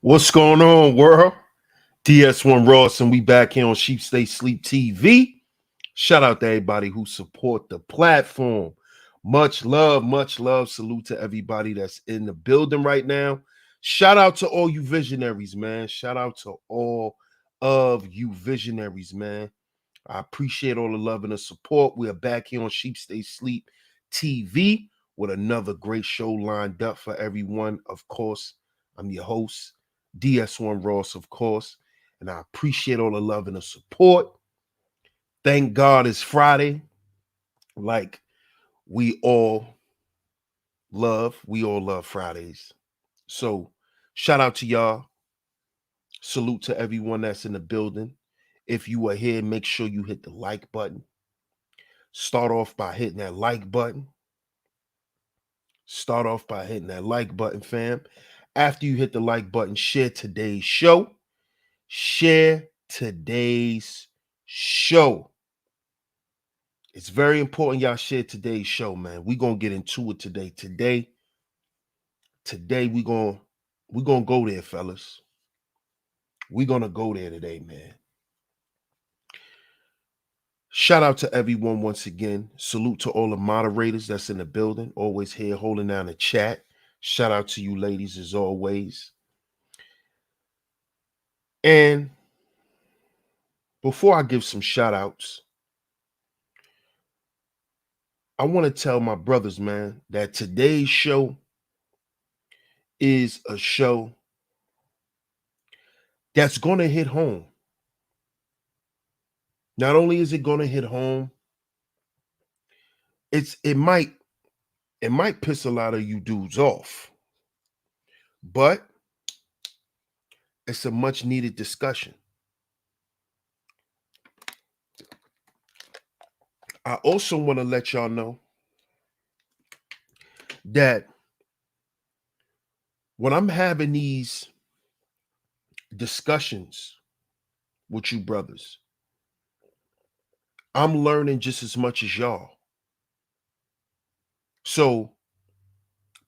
What's going on, world? DS1 Ross, and we back here on Sheep Stay Sleep TV. Shout out to everybody who support the platform. Much love, much love. Salute to everybody that's in the building right now. Shout out to all you visionaries, man. Shout out to all of you visionaries, man. I appreciate all the love and the support. We are back here on Sheep Stay Sleep TV with another great show lined up for everyone. Of course, I'm your host, DS1 Ross, of course, and I appreciate all the love and the support. Thank God it's Friday, like we all we all love Fridays. So, shout out to y'all. Salute to everyone that's in the building. If you are here, make sure you hit the like button. Start off by hitting that like button. Start off by hitting that like button, fam. After you hit the like button, share today's show. Share today's show. It's very important y'all share today's show, man. We're gonna get into it today. Today we're gonna go there, fellas. We're gonna go there today, man. Shout out to everyone once again. Salute to all the moderators that's in the building, always here holding down the chat. Shout out to you ladies as always. And before I give some shout outs, I want to tell my brothers, man, that today's show is a show that's going to hit home. Not only is it going to hit home, it might piss a lot of you dudes off, but it's a much needed discussion. I also want to let y'all know that when I'm having these discussions with you brothers, I'm learning just as much as y'all. So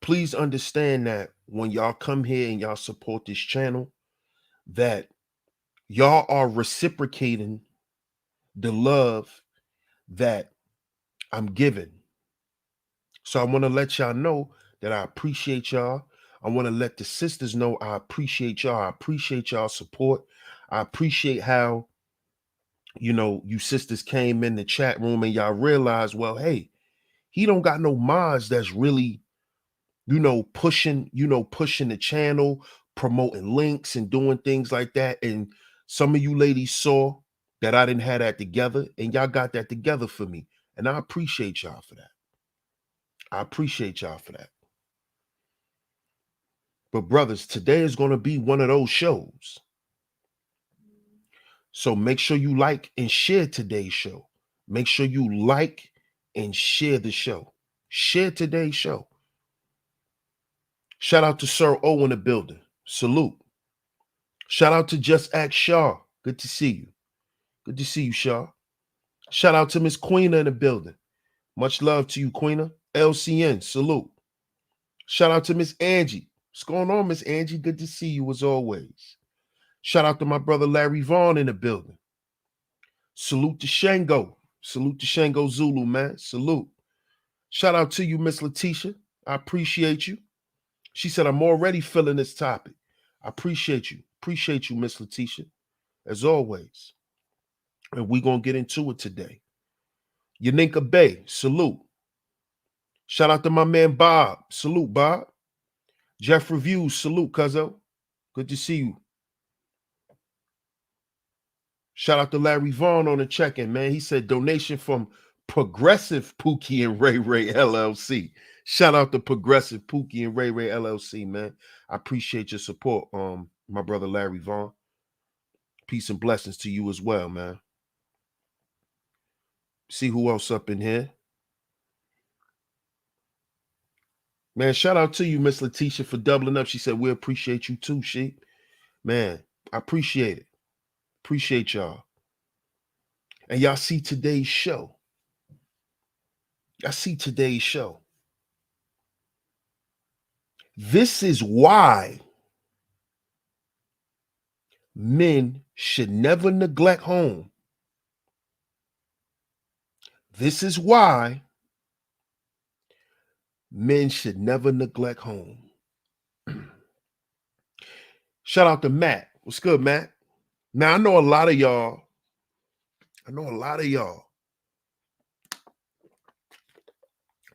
please understand that when y'all come here and y'all support this channel, that y'all are reciprocating the love that I'm giving. So I want to let y'all know that I appreciate y'all. I want to let the sisters know I appreciate y'all. I appreciate y'all support. I appreciate how, you sisters came in the chat room and y'all realized, well, hey, he don't got no mods that's really, pushing the channel, promoting links and doing things like that. And some of you ladies saw that I didn't have that together, and y'all got that together for me. And I appreciate y'all for that. I appreciate y'all for that. But brothers, today is going to be one of those shows. So make sure you like and share today's show. Make sure you like and share the show. Share today's show. Shout out to Sir O in the building. Salute. Shout out to Just Act Shaw. Good to see you. Good to see you, Shaw. Shout out to Miss Queena in the building. Much love to you, Queena. LCN, salute. Shout out to Miss Angie. What's going on, Miss Angie? Good to see you as always. Shout out to my brother Larry Vaughn in the building. Salute to Shango. Salute to Shango Zulu, man. Salute. Shout out to you, Miss Letitia. I appreciate you. She said, I'm already feeling this topic. I appreciate you. Appreciate you, Miss Letitia, as always. And we're going to get into it today. Yaninka Bay, salute. Shout out to my man Bob. Salute, Bob. Jeff Reviews, salute, cuzzo. Good to see you. Shout out to Larry Vaughn on the check-in, man. He said donation from Progressive Pookie and Ray Ray LLC. Shout out to Progressive Pookie and Ray Ray LLC, man. I appreciate your support, my brother Larry Vaughn. Peace and blessings to you as well, man. See who else up in here. Man, shout out to you, Miss Letitia, for doubling up. She said, we appreciate you too, Sheep. Man, I appreciate it. Appreciate y'all. And y'all see today's show. Y'all see today's show. This is why men should never neglect home. This is why men should never neglect home. Shout out to Matt. What's good, Matt? Now I know a lot of y'all.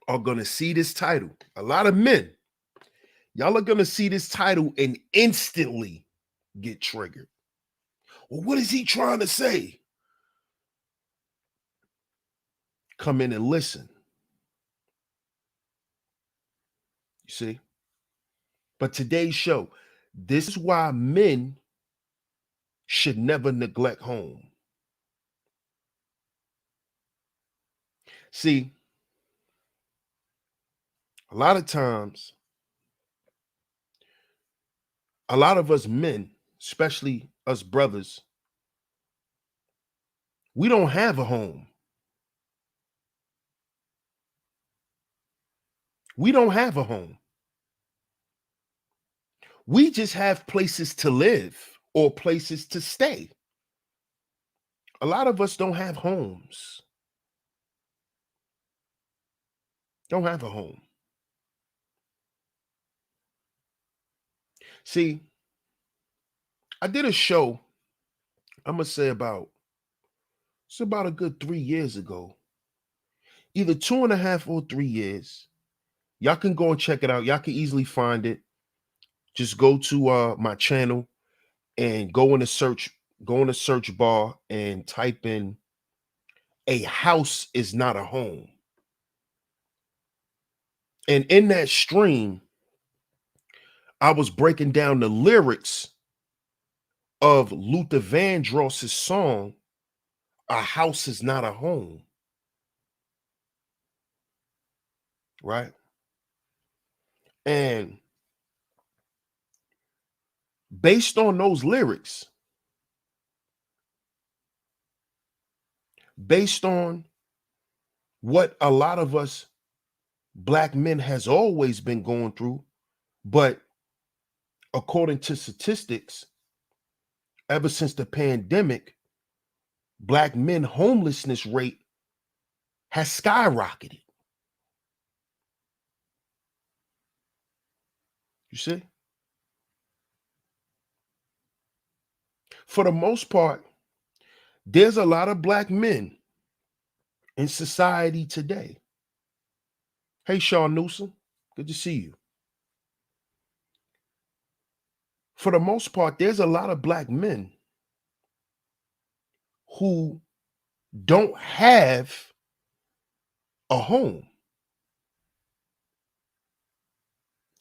Are gonna see this title. A lot of men, y'all are gonna see this title and instantly get triggered. Well, what is he trying to say? Come in and listen. You see? But today's show, this is why men should never neglect home. See, a lot of times, a lot of us men, especially us brothers, we don't have a home. We don't have a home. We just have places to live or places to stay. A lot of us don't have homes. Don't have a home. See, I did a show, I'm gonna say it's about a good 3 years ago, either 2.5 or 3 years. Y'all can go and check it out. Y'all can easily find it. Just go to my channel and go in the search bar and type in "A house is not a home." And in that stream, I was breaking down the lyrics of Luther Vandross's song, "A House is Not a Home." Right? And based on those lyrics, based on what a lot of us black men has always been going through, but according to statistics, ever since the pandemic, black men homelessness rate has skyrocketed. You see? For the most part, there's a lot of black men in society today. Hey, Sean Newsom, good to see you. For the most part, there's a lot of black men who don't have a home.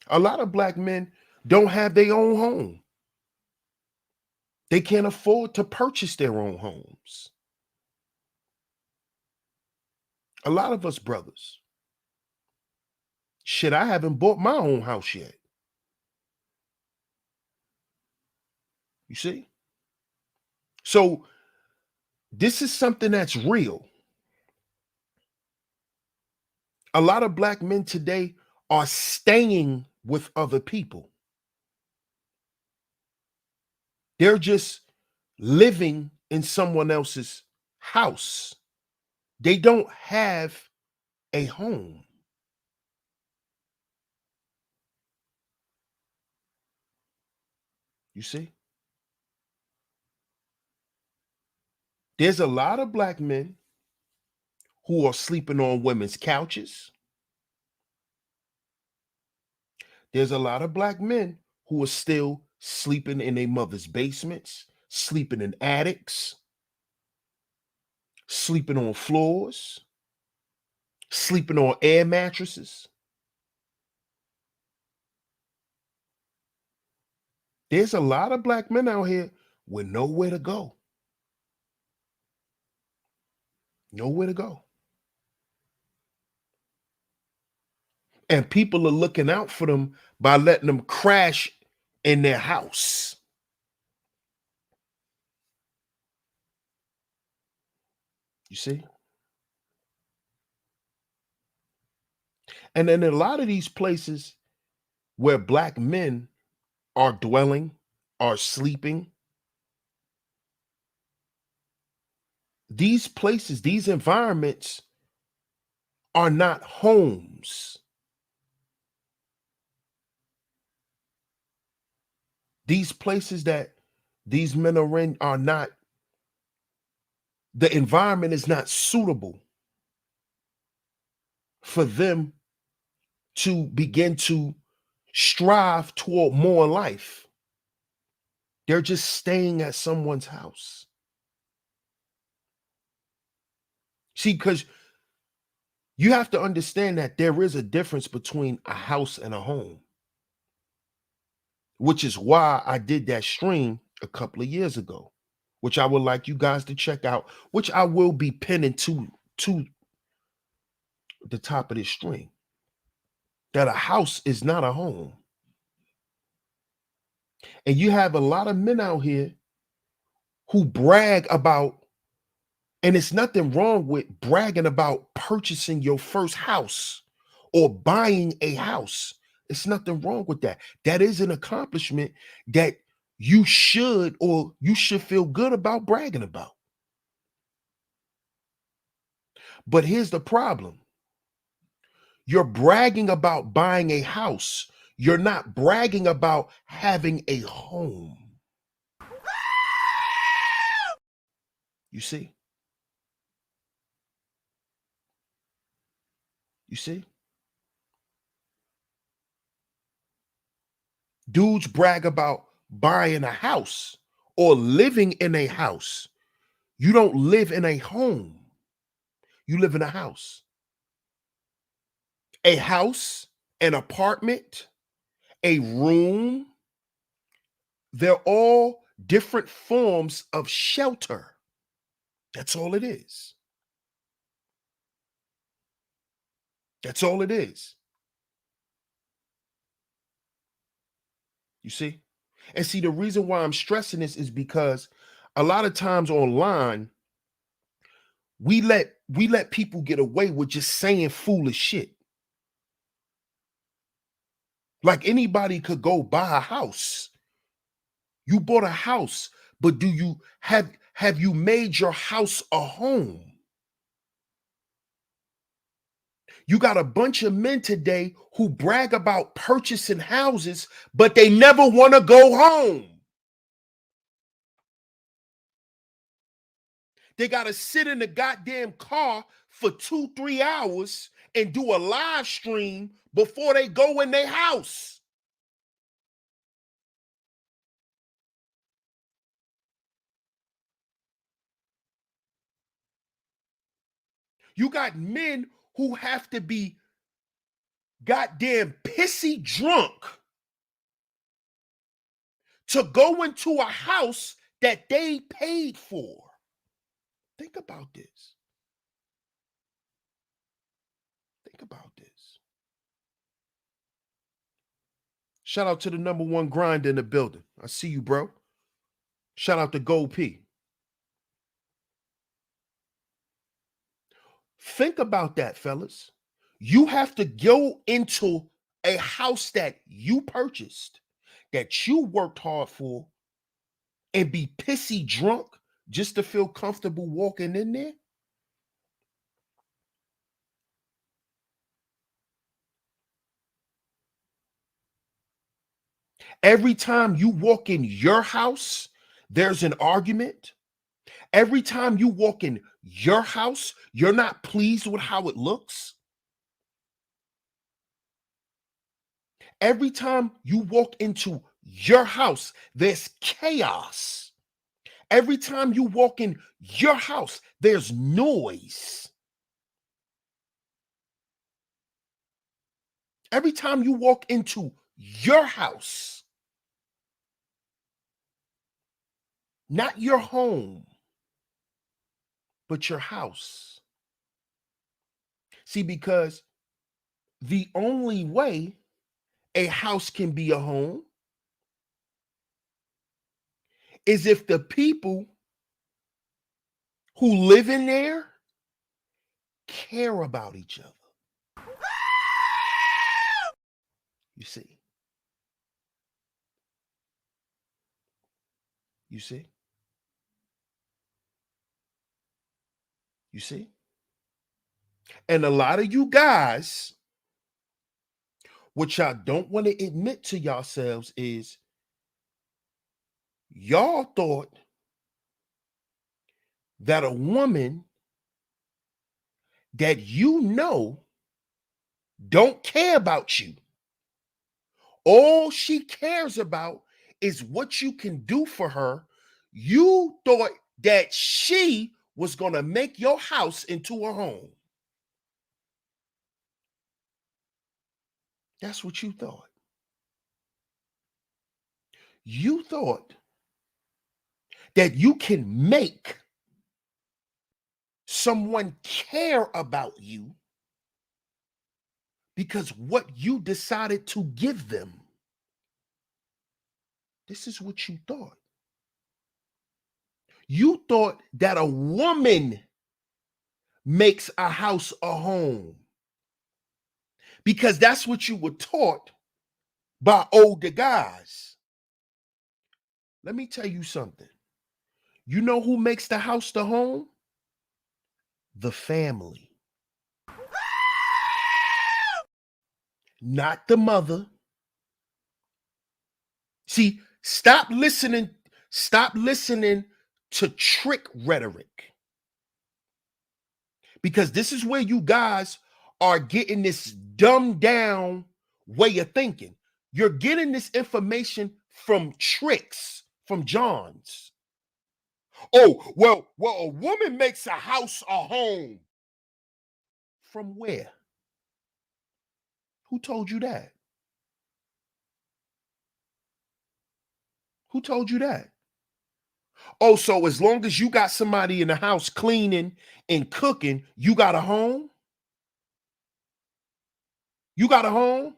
A lot of black men don't have their own home. They can't afford to purchase their own homes. A lot of us brothers, shit, I haven't bought my own house yet. You see? So this is something that's real. A lot of black men today are staying with other people. They're just living in someone else's house. They don't have a home. You see? There's a lot of black men who are sleeping on women's couches. There's a lot of black men who are still sleeping in their mother's basements, sleeping in attics, sleeping on floors, sleeping on air mattresses. There's a lot of black men out here with nowhere to go. Nowhere to go. And people are looking out for them by letting them crash in their house. You see? And then a lot of these places where black men are dwelling, are sleeping, these places, these environments are not homes. These places that these men are in are not, the environment is not suitable for them to begin to strive toward more life. They're just staying at someone's house. See, because you have to understand that there is a difference between a house and a home, which is why I did that stream a couple of years ago, which I would like you guys to check out, which I will be pinning to the top of this stream. That a house is not a home. And you have a lot of men out here who brag about, and it's nothing wrong with bragging about purchasing your first house or buying a house. It's nothing wrong with that. That is an accomplishment that you should, or you should feel good about bragging about. But here's the problem. You're bragging about buying a house. You're not bragging about having a home. You see? You see? Dudes brag about buying a house or living in a house. You don't live in a home. You live in a house. A house, an apartment, a room, they're all different forms of shelter. That's all it is. That's all it is. You see? And see, the reason why I'm stressing this is because a lot of times online, we let people get away with just saying foolish shit. Like anybody could go buy a house. You bought a house, but do you have you made your house a home? You got a bunch of men today who brag about purchasing houses, but they never want to go home. They got to sit in the goddamn car for 2-3 hours and do a live stream before they go in their house. You got men who have to be goddamn pissy drunk to go into a house that they paid for. Think about this. Think about this. Shout out to the number one grinder in the building. I see you, bro. Shout out to Gold P. Think about that, fellas. You have to go into a house that you purchased, that you worked hard for, and be pissy drunk just to feel comfortable walking in there. Every time you walk in your house, there's an argument. Every time you walk in your house, you're not pleased with how it looks. Every time you walk into your house, there's chaos. Every time you walk in your house, there's noise. Every time you walk into your house, not your home, but your house. See, because the only way a house can be a home is if the people who live in there care about each other. You see? You see? You see? And a lot of you guys, what y'all don't want to admit to yourselves is y'all thought that a woman that you know don't care about you. All she cares about is what you can do for her. You thought that she was going to make your house into a home. That's what you thought. You thought that you can make someone care about you because what you decided to give them. This is what you thought. You thought that a woman makes a house a home because that's what you were taught by older guys. Let me tell you something. You know who makes the house the home? The family. Not the mother. See, stop listening to trick rhetoric. Because this is where you guys are getting this dumbed down way of thinking. You're getting this information from tricks, from Johns. Oh, well, a woman makes a house a home. From where? Who told you that? Who told you that? Oh, so as long as you got somebody in the house cleaning and cooking, you got a home? You got a home?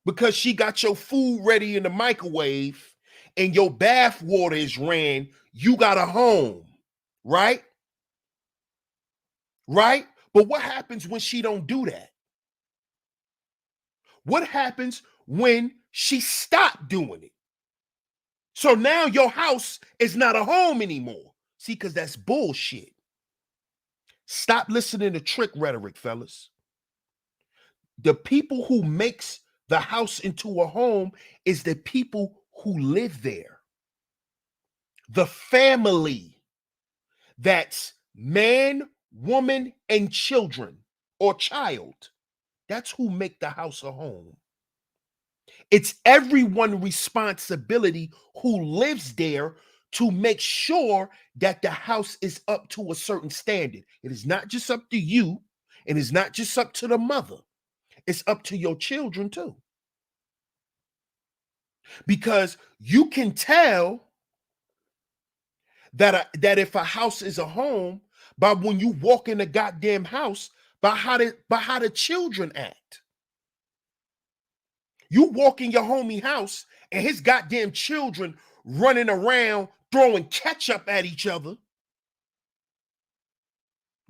Because she got your food ready in the microwave and your bath water is ran, you got a home, right? Right? But what happens when she don't do that? What happens when she stopped doing it? So now your house is not a home anymore. See, because that's bullshit. Stop listening to trick rhetoric, fellas. The people who makes the house into a home is the people who live there. The family. That's man, woman, and children or child. That's who make the house a home. It's everyone's responsibility who lives there to make sure that the house is up to a certain standard. It is not just up to you, and it's not just up to the mother. It's up to your children too. Because you can tell that if a house is a home by when you walk in the goddamn house, by how the children act. You walk in your homie house and his goddamn children running around throwing ketchup at each other,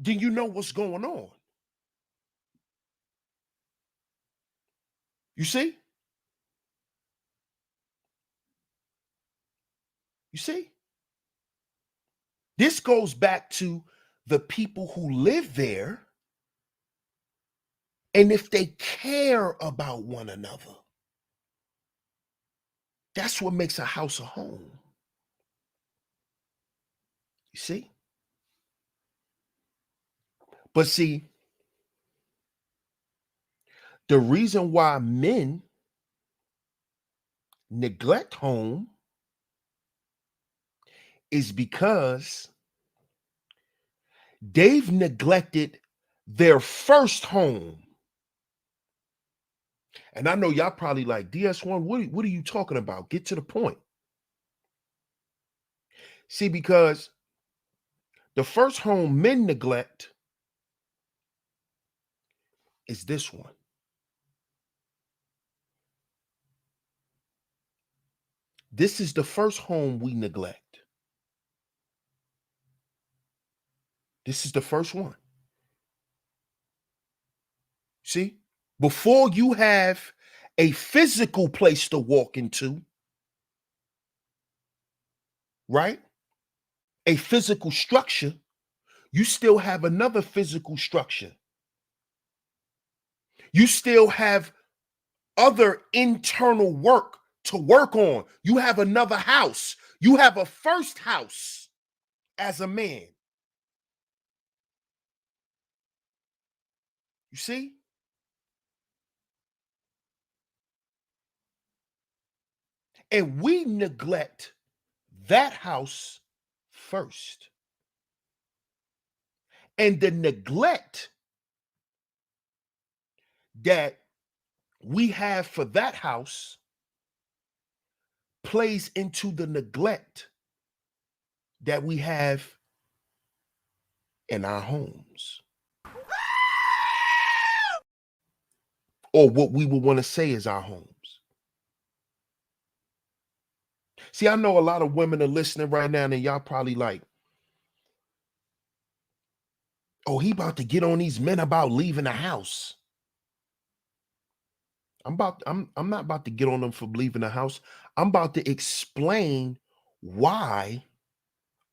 then you know what's going on. You see? You see? This goes back to the people who live there and if they care about one another. That's what makes a house a home. You see? But see, the reason why men neglect home is because they've neglected their first home. And I know y'all probably like, DS1, what are you talking about? Get to the point. See, because the first home men neglect is this one. This is the first home we neglect. This is the first one. See, before you have a physical place to walk into, right? a physical structure, you still have another physical structure. You still have other internal work to work on. You have another house. You have a first house as a man. You see? And we neglect that house first. And the neglect that we have for that house plays into the neglect that we have in our homes, or what we would want to say is our homes. See, I know a lot of women are listening right now, and y'all probably like, oh, he about to get on these men about leaving the house. I'm not about to get on them for leaving the house. I'm about to explain why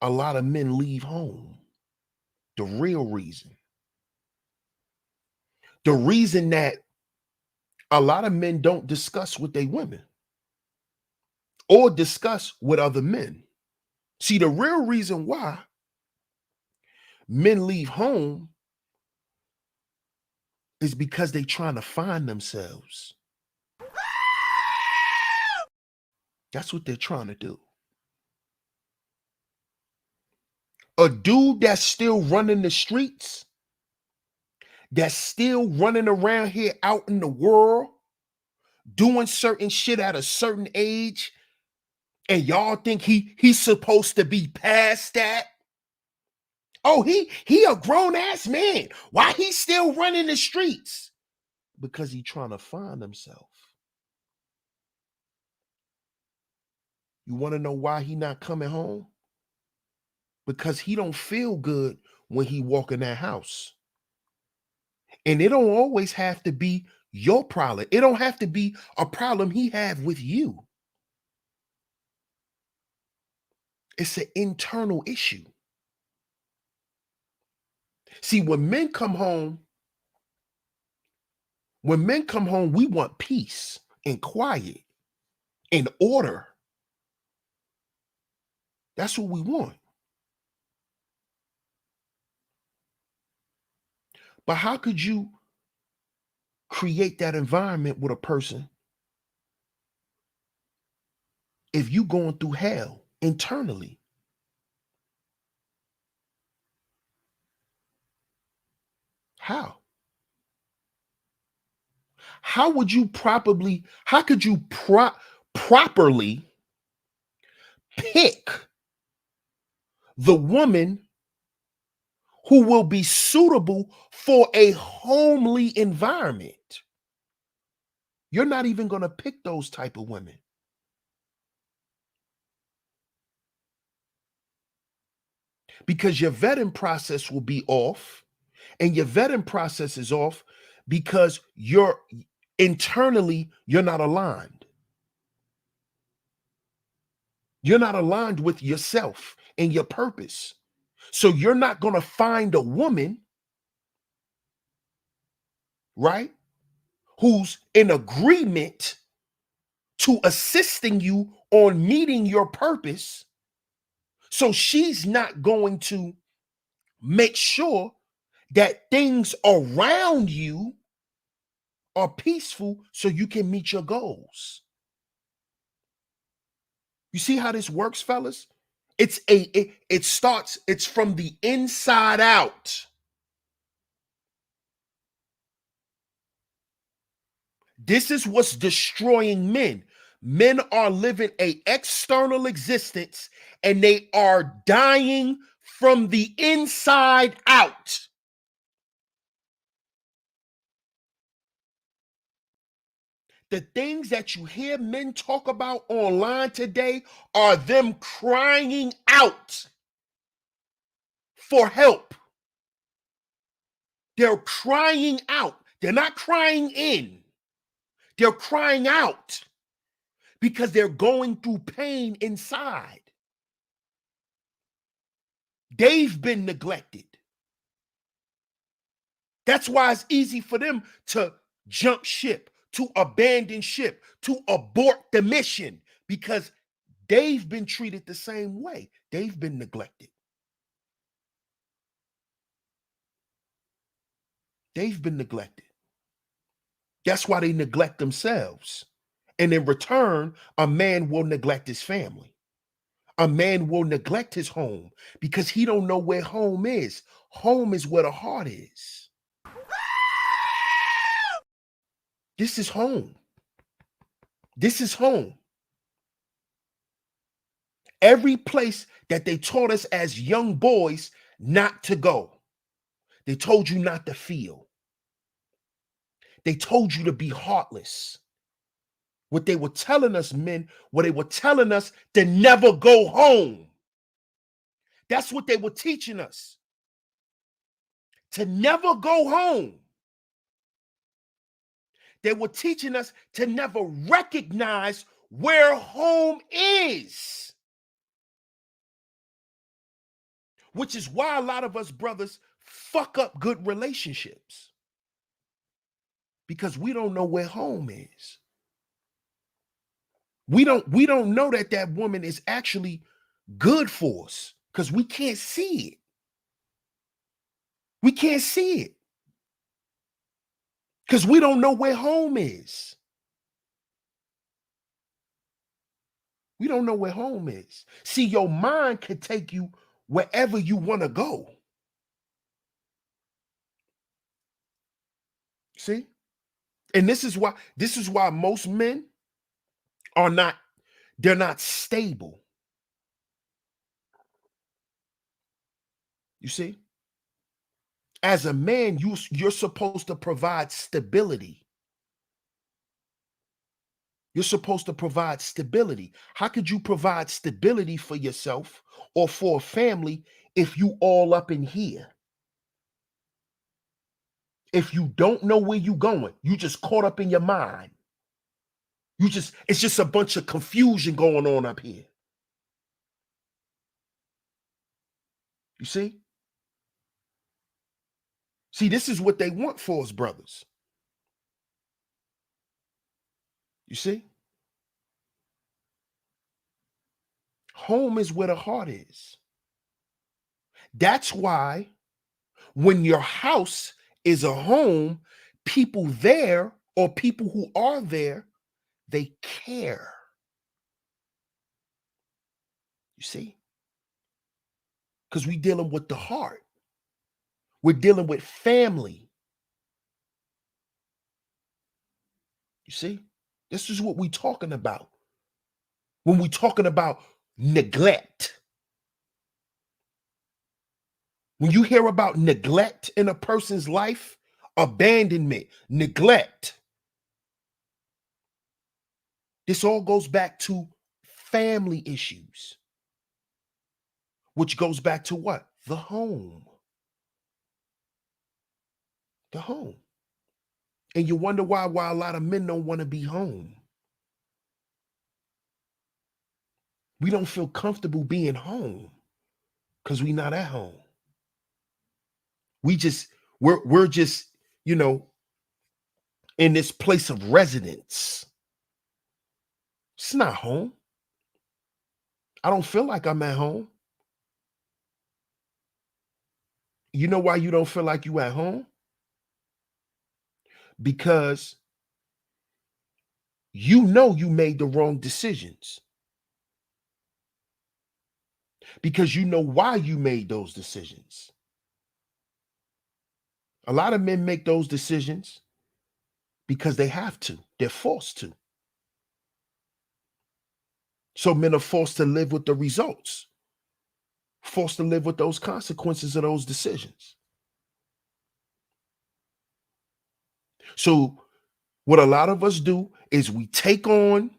a lot of men leave home. The real reason. The reason that a lot of men don't discuss with their women or discuss with other men. See, the real reason why men leave home is because they're trying to find themselves. That's what they're trying to do. A dude that's still running the streets, that's still running around here out in the world, doing certain shit at a certain age, and y'all think he's supposed to be past that? Oh, he a grown-ass man. Why he still running the streets? Because he trying to find himself. You want to know why he not coming home? Because he don't feel good when he walk in that house. And it don't always have to be your problem. It don't have to be a problem he have with you. It's an internal issue. See, when men come home, we want peace and quiet and order. That's what we want. But how could you create that environment with a person if you going through hell internally? How? How could you properly pick the woman who will be suitable for a homely environment? You're not even going to pick those type of women. Because your vetting process will be off, and your vetting process is off because you're not aligned. You're not aligned with yourself and your purpose. So you're not going to find a woman, right, who's in agreement to assisting you on meeting your purpose. So she's not going to make sure that things around you are peaceful so you can meet your goals. You see how this works, fellas? It's from the inside out. This is what's destroying men. Men are living a external existence and they are dying from the inside out. The things that you hear men talk about online today are them crying out for help. They're crying out. They're not crying in. They're crying out because they're going through pain inside. They've been neglected. That's why it's easy for them to jump ship, to abandon ship, to abort the mission, because they've been treated the same way. They've been neglected. They've been neglected. That's why they neglect themselves. And in return, a man will neglect his family. A man will neglect his home because he don't know where home is. Home is where the heart is. This is home. This is home. Every place that they taught us as young boys not to go. They told you not to feel. They told you to be heartless. What they were telling us, men, what they were telling us to never go home. That's what they were teaching us. To never go home. They were teaching us to never recognize where home is. Which is why a lot of us brothers fuck up good relationships. Because we don't know where home is. We don't know that that woman is actually good for us because we can't see it. We can't see it. Because we don't know where home is. We don't know where home is. See, your mind can take you wherever you want to go. See? And this is why most men are not, they're not stable. You see? As a man, you're supposed to provide stability. You're supposed to provide stability. How could you provide stability for yourself or for a family if you all up in here? If you don't know where you're going, you just caught up in your mind. It's just a bunch of confusion going on up here. You see? See, this is what they want for us, brothers. You see? Home is where the heart is. That's why when your house is a home, people there or people who are there, they care. You see? Because we're dealing with the heart. We're dealing with family. You see? This is what we're talking about. When we're talking about neglect. When you hear about neglect in a person's life, abandonment, neglect, this all goes back to family issues, which goes back to what? The home. The home. And you wonder why a lot of men don't want to be home. We don't feel comfortable being home because we're not at home. We're just, in this place of residence. It's not home. I don't feel like I'm at home. You know why you don't feel like you at home? Because you know you made the wrong decisions. Because you know why you made those decisions. A lot of men make those decisions because they have to. They're forced to. So men are forced to live with the results, forced to live with those consequences of those decisions. So what a lot of us do is we take on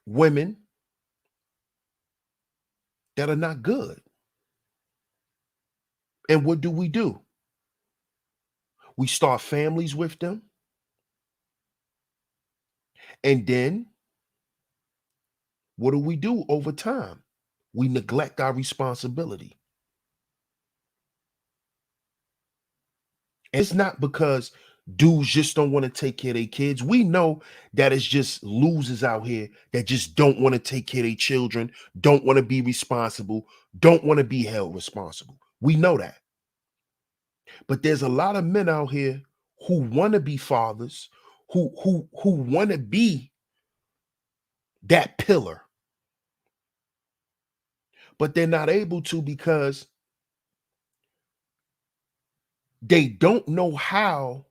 women that are not good. And what do? We start families with them. And then what do we do over time? we neglect our responsibility. And it's not because dudes just don't want to take care of their kids. We know that it's just losers out here that just don't want to take care of their children, don't want to be responsible, don't want to be held responsible. We know that. But there's a lot of men out here who want to be fathers, who want to be that pillar, but they're not able to because they don't know how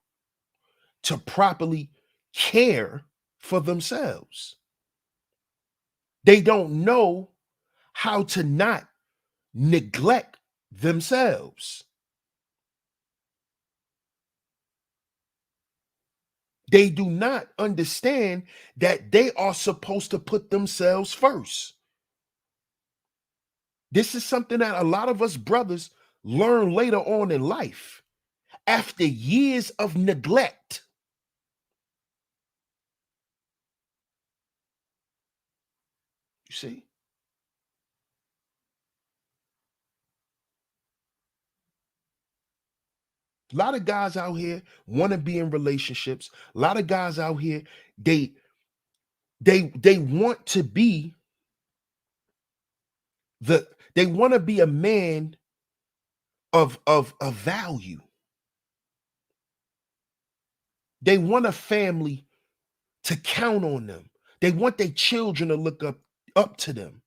to properly care for themselves. They don't know how to not neglect themselves. They do not understand that they are supposed to put themselves first. This is something that a lot of us brothers learn later on in life after years of neglect. You see? A lot of guys out here want to be in relationships. A lot of guys out here, they want to be they want to be a man of value. They want a family to count on them. They want their children to look up to them.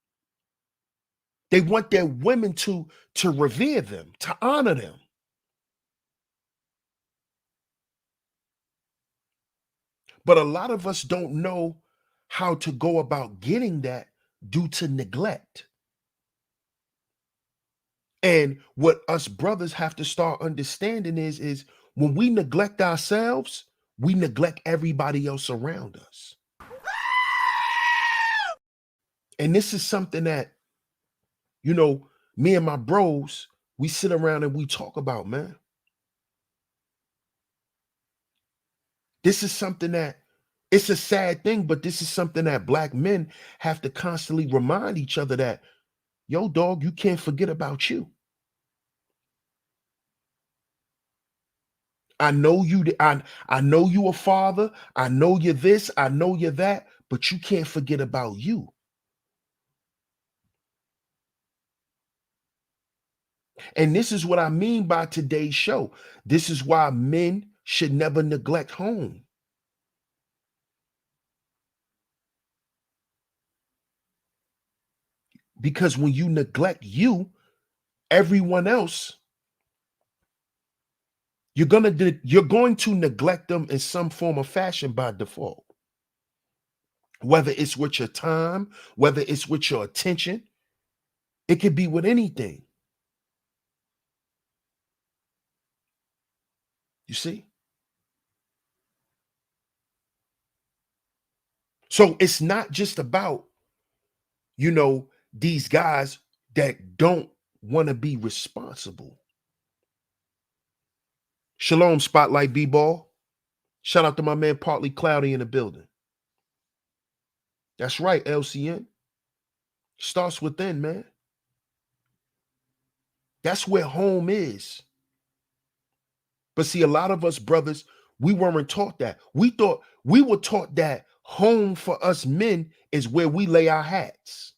They want their women to revere them, to honor them. But a lot of us don't know how to go about getting that due to neglect. And what us brothers have to start understanding is when we neglect ourselves, we neglect everybody else around us. And this is something that, you know, me and my bros, we sit around and we talk about, man. This is something that it's a sad thing, but this is something that black men have to constantly remind each other that, yo, dog, you can't forget about you. I know I know you a father, I know you're this, I know you're that, but you can't forget about you. And this is what I mean by today's show. This is why men should never neglect home. Because when you neglect you, everyone else, you're going to neglect them in some form or fashion by default. Whether it's with your time, whether it's with your attention, it could be with anything. You see? So it's not just about, these guys that don't want to be responsible. Shalom, Spotlight B-Ball. Shout out to my man Partly Cloudy in the building. That's right, LCN. Starts within, man. That's where home is. But see, a lot of us brothers, we weren't taught that. We were taught that home for us men is where we lay our hats.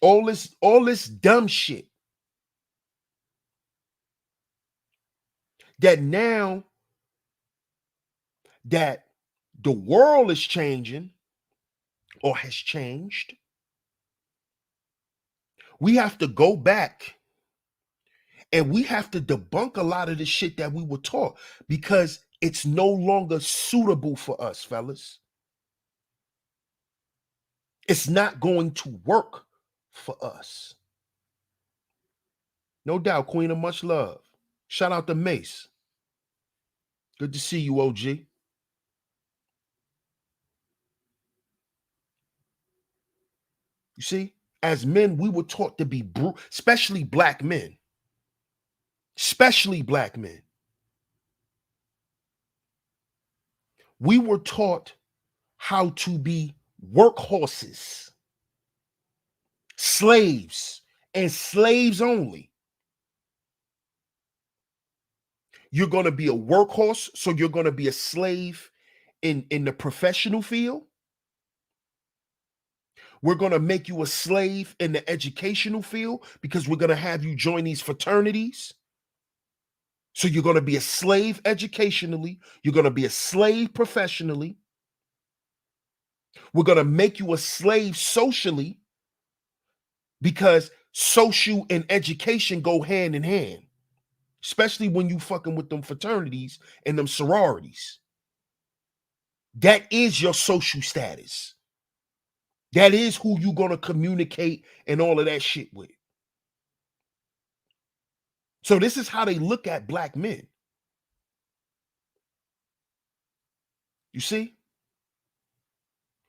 All this dumb shit that now that the world is changing or has changed, we have to go back and we have to debunk a lot of the shit that we were taught because it's no longer suitable for us, fellas. It's not going to work for us. No doubt, Queen of Much Love. Shout out to Mace. Good to see you, OG. You see, as men, we were taught to be brutal, especially black men. Especially black men. We were taught how to be workhorses. Slaves and slaves only. You're going to be a workhorse, so you're going to be a slave in the professional field. We're going to make you a slave in the educational field because we're going to have you join these fraternities. So you're going to be a slave educationally. You're going to be a slave professionally. We're going to make you a slave socially because social and education go hand in hand, especially when you fucking with them fraternities and them sororities. That is your social status. That is who you're going to communicate and all of that shit with. So this is how they look at black men. You see?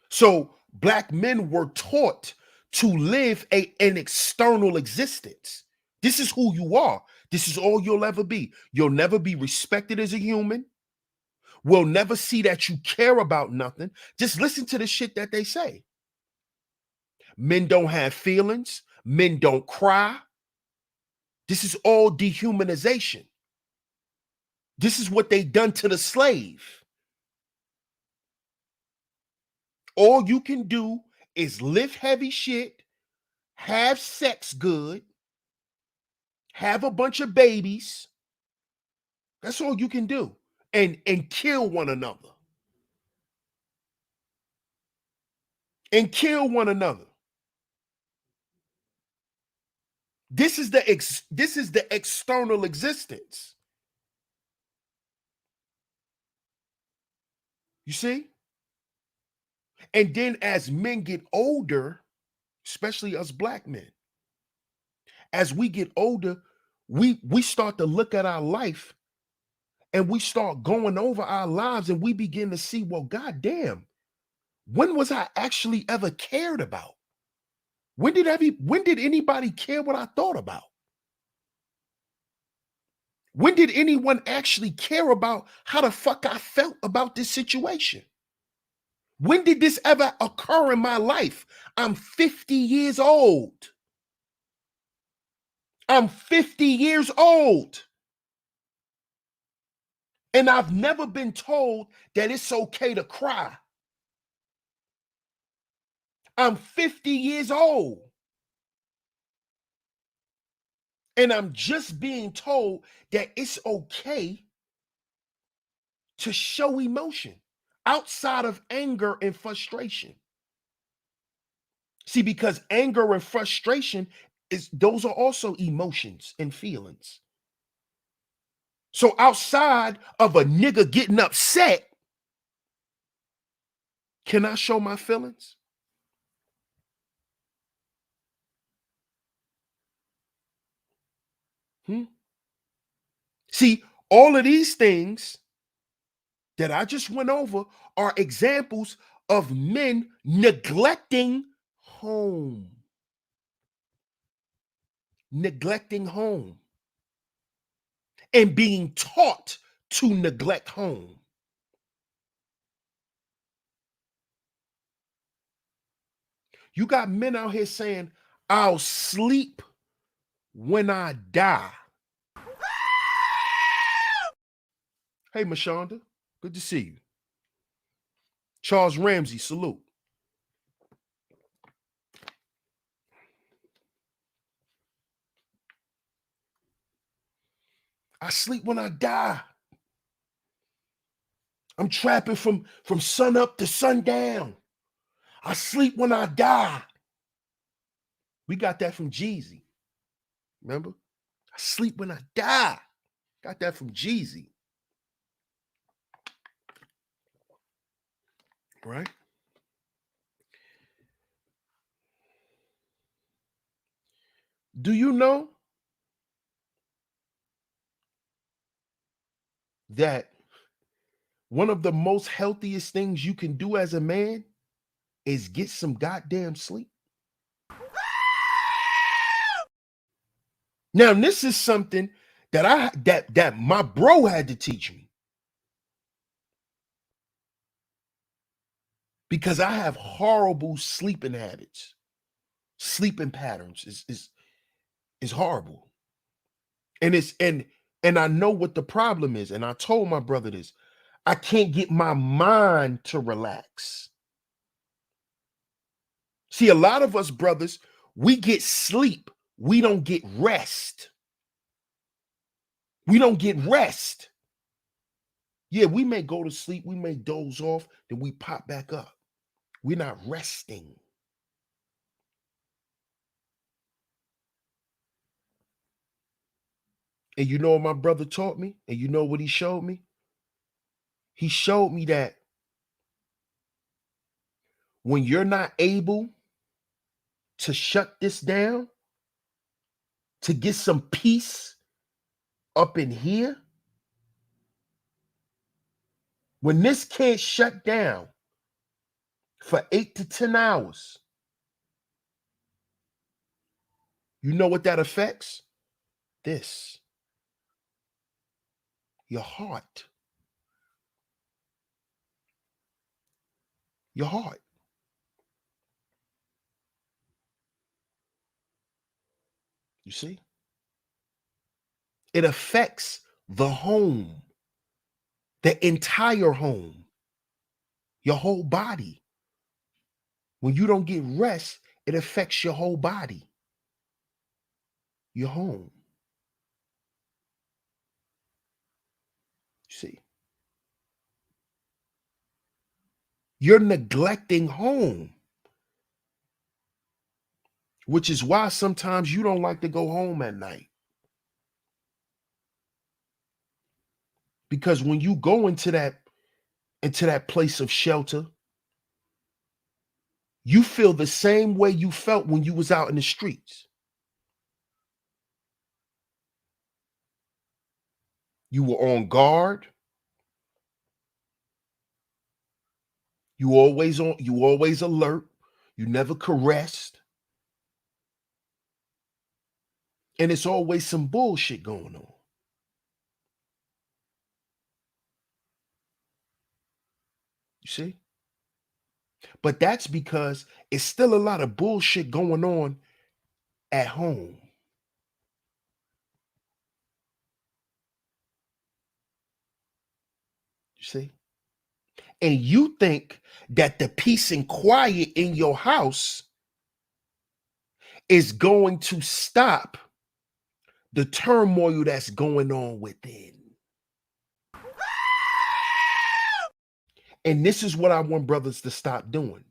So black men were taught to live an external existence. This is who you are. This is all you'll ever be. You'll never be respected as a human. We'll never see that you care about nothing. Just listen to the shit that they say. Men don't have feelings. Men don't cry. This is all dehumanization. This is what they done to the slave. All you can do is lift heavy shit, have sex good, have a bunch of babies. That's all you can do. And kill one another. And kill one another. This is the external existence. You see? And then as men get older, especially us black men, as we get older, we start to look at our life and we start going over our lives and we begin to see, well, goddamn, when was I actually ever cared about? When did anybody care what I thought about? When did anyone actually care about how the fuck I felt about this situation? When did this ever occur in my life? I'm 50 years old. I'm 50 years old. And I've never been told that it's okay to cry. I'm 50 years old. And I'm just being told that it's okay to show emotion outside of anger and frustration. See, because anger and frustration those are also emotions and feelings. So outside of a nigga getting upset, can I show my feelings? See, all of these things that I just went over are examples of men neglecting home. Neglecting home. And being taught to neglect home. You got men out here saying, I'll sleep when I die. Hey, Mashonda, good to see you. Charles Ramsey, salute. I sleep when I die. I'm trapping from sun up to sundown. I sleep when I die. We got that from Jeezy. Remember? I sleep when I die. Got that from Jeezy. Right? Do you know that one of the most healthiest things you can do as a man is get some goddamn sleep? Now, this is something that my bro had to teach me. Because I have horrible sleeping habits. sleeping patterns is horrible. And and I know what the problem is. And I told my brother this. I can't get my mind to relax. See, a lot of us brothers, we get sleep. We don't get rest. We don't get rest. Yeah, we may go to sleep, we may doze off, then we pop back up. We're not resting. And you know what my brother taught me? And you know what he showed me? He showed me that when you're not able to shut this down, to get some peace up in here, when this can't shut down for 8 to 10 hours, you know what that affects? This, your heart. Your heart. You see? It affects the home, the entire home, your whole body. When you don't get rest, it affects your whole body, your home. You see? You're neglecting home, which is why sometimes you don't like to go home at night. Because when you go into that place of shelter, you feel the same way you felt when you was out in the streets. You were on guard. You always alert. You never caressed. And it's always some bullshit going on. You see? But that's because it's still a lot of bullshit going on at home. You see? And you think that the peace and quiet in your house is going to stop the turmoil that's going on within. And this is what I want brothers to stop doing.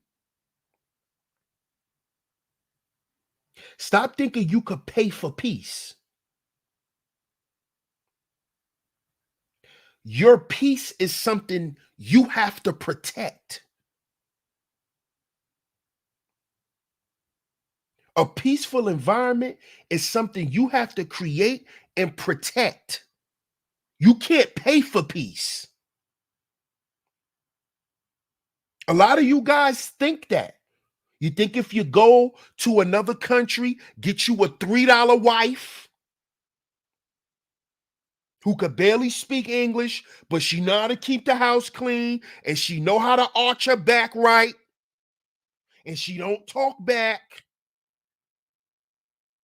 Stop thinking you could pay for peace. Your peace is something you have to protect. A peaceful environment is something you have to create and protect. You can't pay for peace. A lot of you guys think that. You think if you go to another country, get you a $3 wife who could barely speak English, but she know how to keep the house clean, and she know how to arch her back right, and she don't talk back.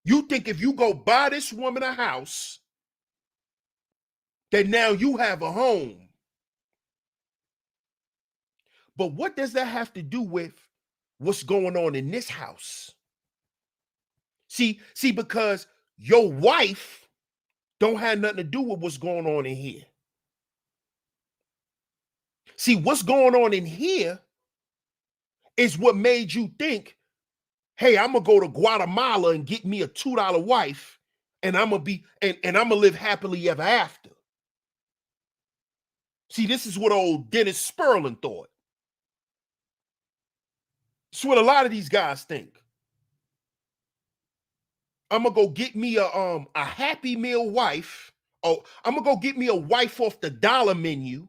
You think if you go buy this woman a house, that now you have a home. But what does that have to do with what's going on in this house? See, because your wife don't have nothing to do with what's going on in here. See, what's going on in here is what made you think, hey, I'm gonna go to Guatemala and get me a $2 wife, and I'm gonna be and I'm gonna live happily ever after. See, this is what old Dennis Sperling thought. It's what a lot of these guys think. I'm gonna go get me a Happy Meal wife. Oh, I'm gonna go get me a wife off the dollar menu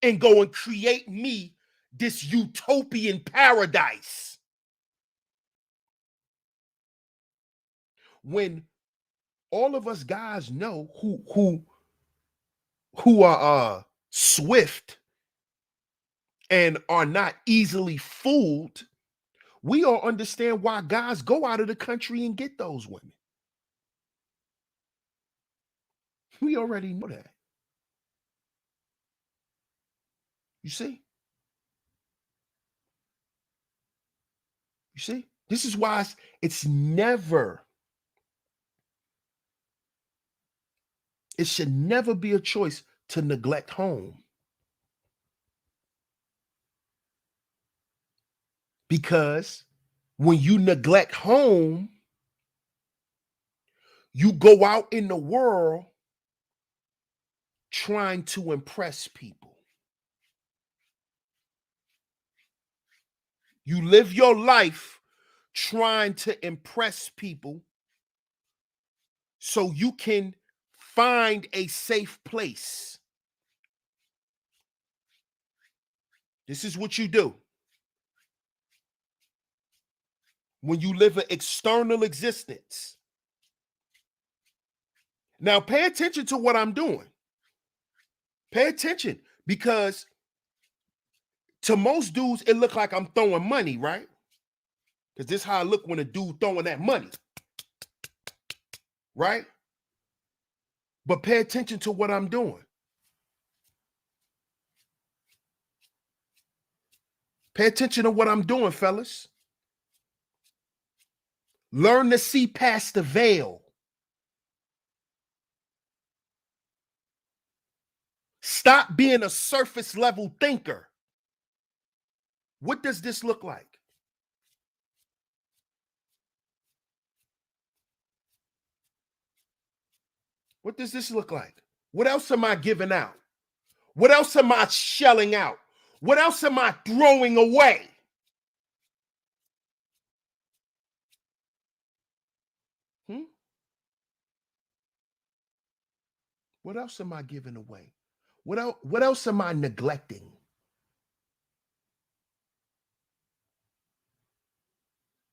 and go and create me this utopian paradise. When all of us guys know who are swift and are not easily fooled, we all understand why guys go out of the country and get those women. We already know that. You see? You see? This is why it's never, it should never be a choice to neglect home. Because when you neglect home, you go out in the world trying to impress people. You live your life trying to impress people so you can find a safe place. This is what you do. When you live an external existence. Now, pay attention to what I'm doing. Pay attention, because to most dudes, it look like I'm throwing money, right? Because this is how I look when a dude throwing that money, right? But pay attention to what I'm doing. Pay attention to what I'm doing, fellas. Learn to see past the veil. Stop being a surface level thinker. What does this look like? What does this look like? What else am I giving out? What else am I shelling out? What else am I throwing away? What else am I giving away? What else am I neglecting?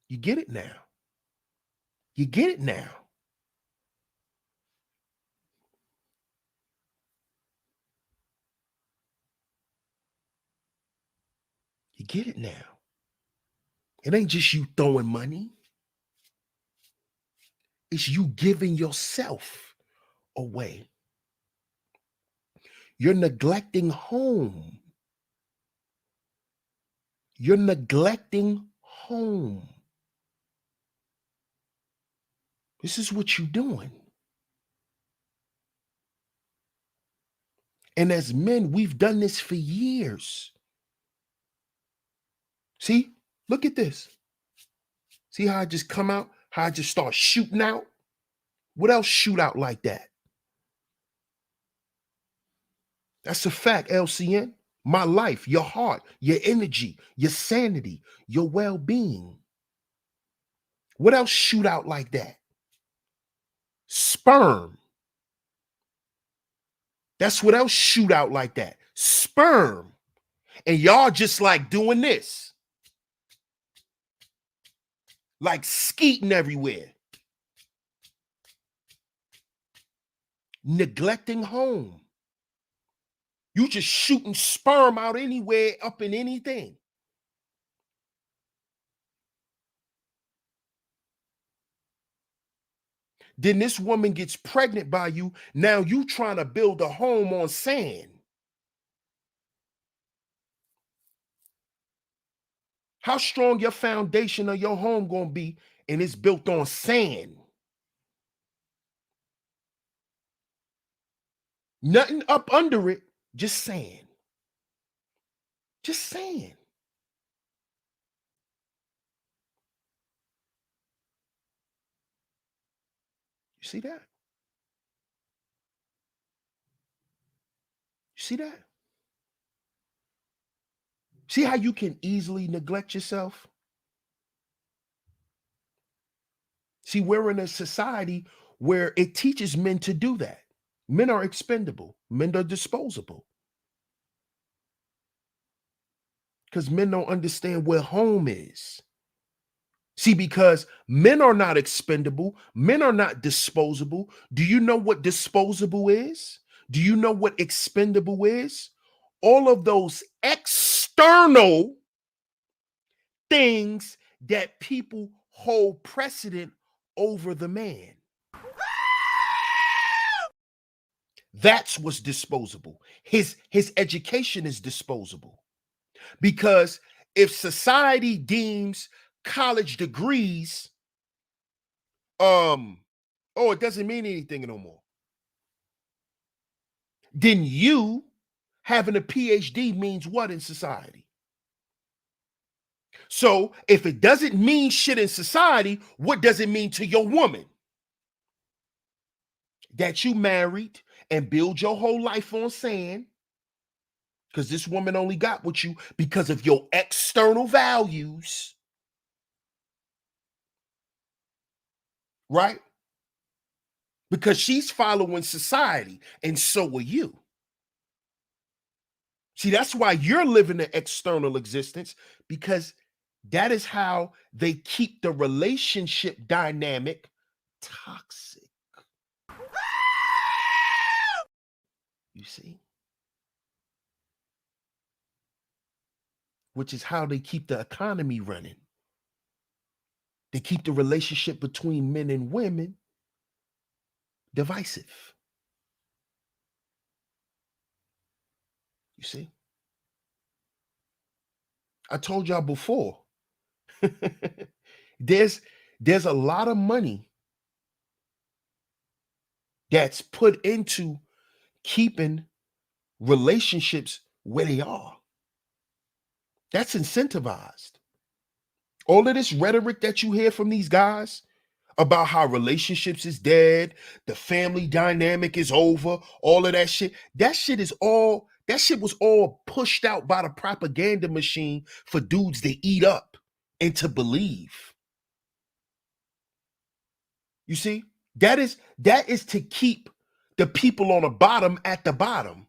You get it now. You get it now. You get it now. It ain't just you throwing money. It's you giving yourself away. You're neglecting home. You're neglecting home. This is what you're doing. And as men, we've done this for years. See, look at this. See how I just come out? How I just start shooting out? What else shoot out like that? That's a fact, LCN. My life, your heart, your energy, your sanity, your well-being. What else shoot out like that? Sperm. That's what else shoot out like that. Sperm. And y'all just like doing this. Like skeeting everywhere. Neglecting home. You just shooting sperm out anywhere, up in anything. Then this woman gets pregnant by you. Now you trying to build a home on sand. How strong your foundation of your home gonna be, and it's built on sand? Nothing up under it, just sand. Just sand. You see that? You see that? See how you can easily neglect yourself? See, we're in a society where it teaches men to do that. Men are expendable. Men are disposable. Because men don't understand where home is. See, because men are not expendable, men are not disposable. Do you know what disposable is? Do you know what expendable is? All of those external things that people hold precedent over the man. That's what's disposable. His education is disposable. Because if society deems college degrees, it doesn't mean anything no more, then you having a PhD means what in society? So if it doesn't mean shit in society, what does it mean to your woman? That you married and build your whole life on sand, because this woman only got with you because of your external values, right? Because she's following society, and so are you. See, that's why you're living an external existence, because that is how they keep the relationship dynamic toxic. You see? Which is how they keep the economy running. They keep the relationship between men and women divisive. You see? I told y'all before. there's a lot of money that's put into keeping relationships where they are. That's incentivized. All of this rhetoric that you hear from these guys about how relationships is dead, the family dynamic is over, all of that shit was all pushed out by the propaganda machine for dudes to eat up and to believe. You see? That is to keep the people on the bottom at the bottom.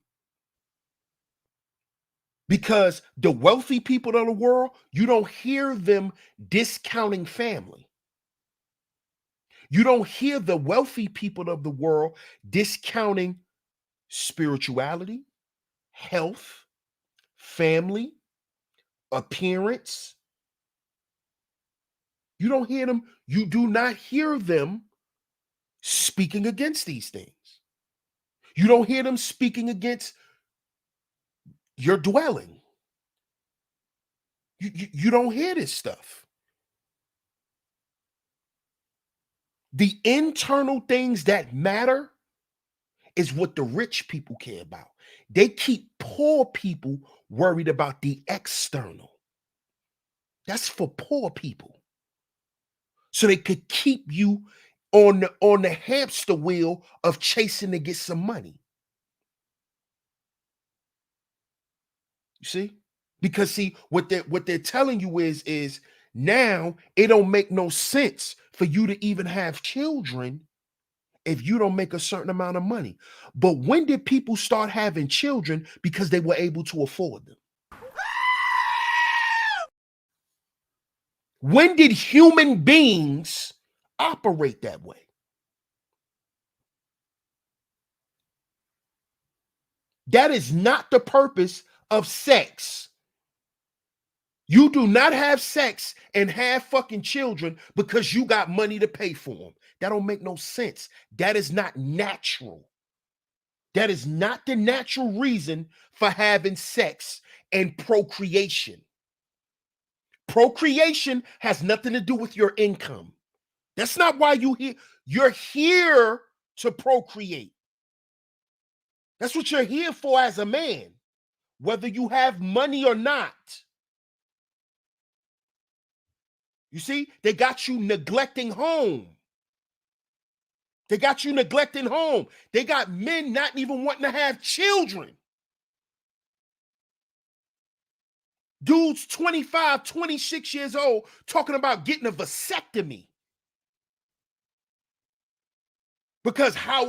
Because the wealthy people of the world, you don't hear them discounting family. You don't hear the wealthy people of the world discounting spirituality, health, family, appearance. You don't hear them. You do not hear them speaking against these things. You don't hear them speaking against your dwelling. You don't hear this stuff. The internal things that matter is what the rich people care about. They keep poor people worried about the external. That's for poor people. So they could keep you on the hamster wheel of chasing to get some money. You see? Because see, what they're telling you is now it don't make no sense for you to even have children if you don't make a certain amount of money. But when did people start having children? Because they were able to afford them. When did human beings operate that way? That is not the purpose of sex. You do not have sex and have fucking children because you got money to pay for them. That don't make no sense. That is not natural. That is not the natural reason for having sex and procreation. Procreation has nothing to do with your income. That's not why you're here to procreate. That's what you're here for as a man, whether you have money or not. You see, they got you neglecting home. They got you neglecting home. They got men not even wanting to have children. Dudes 25, 26 years old talking about getting a vasectomy. Because how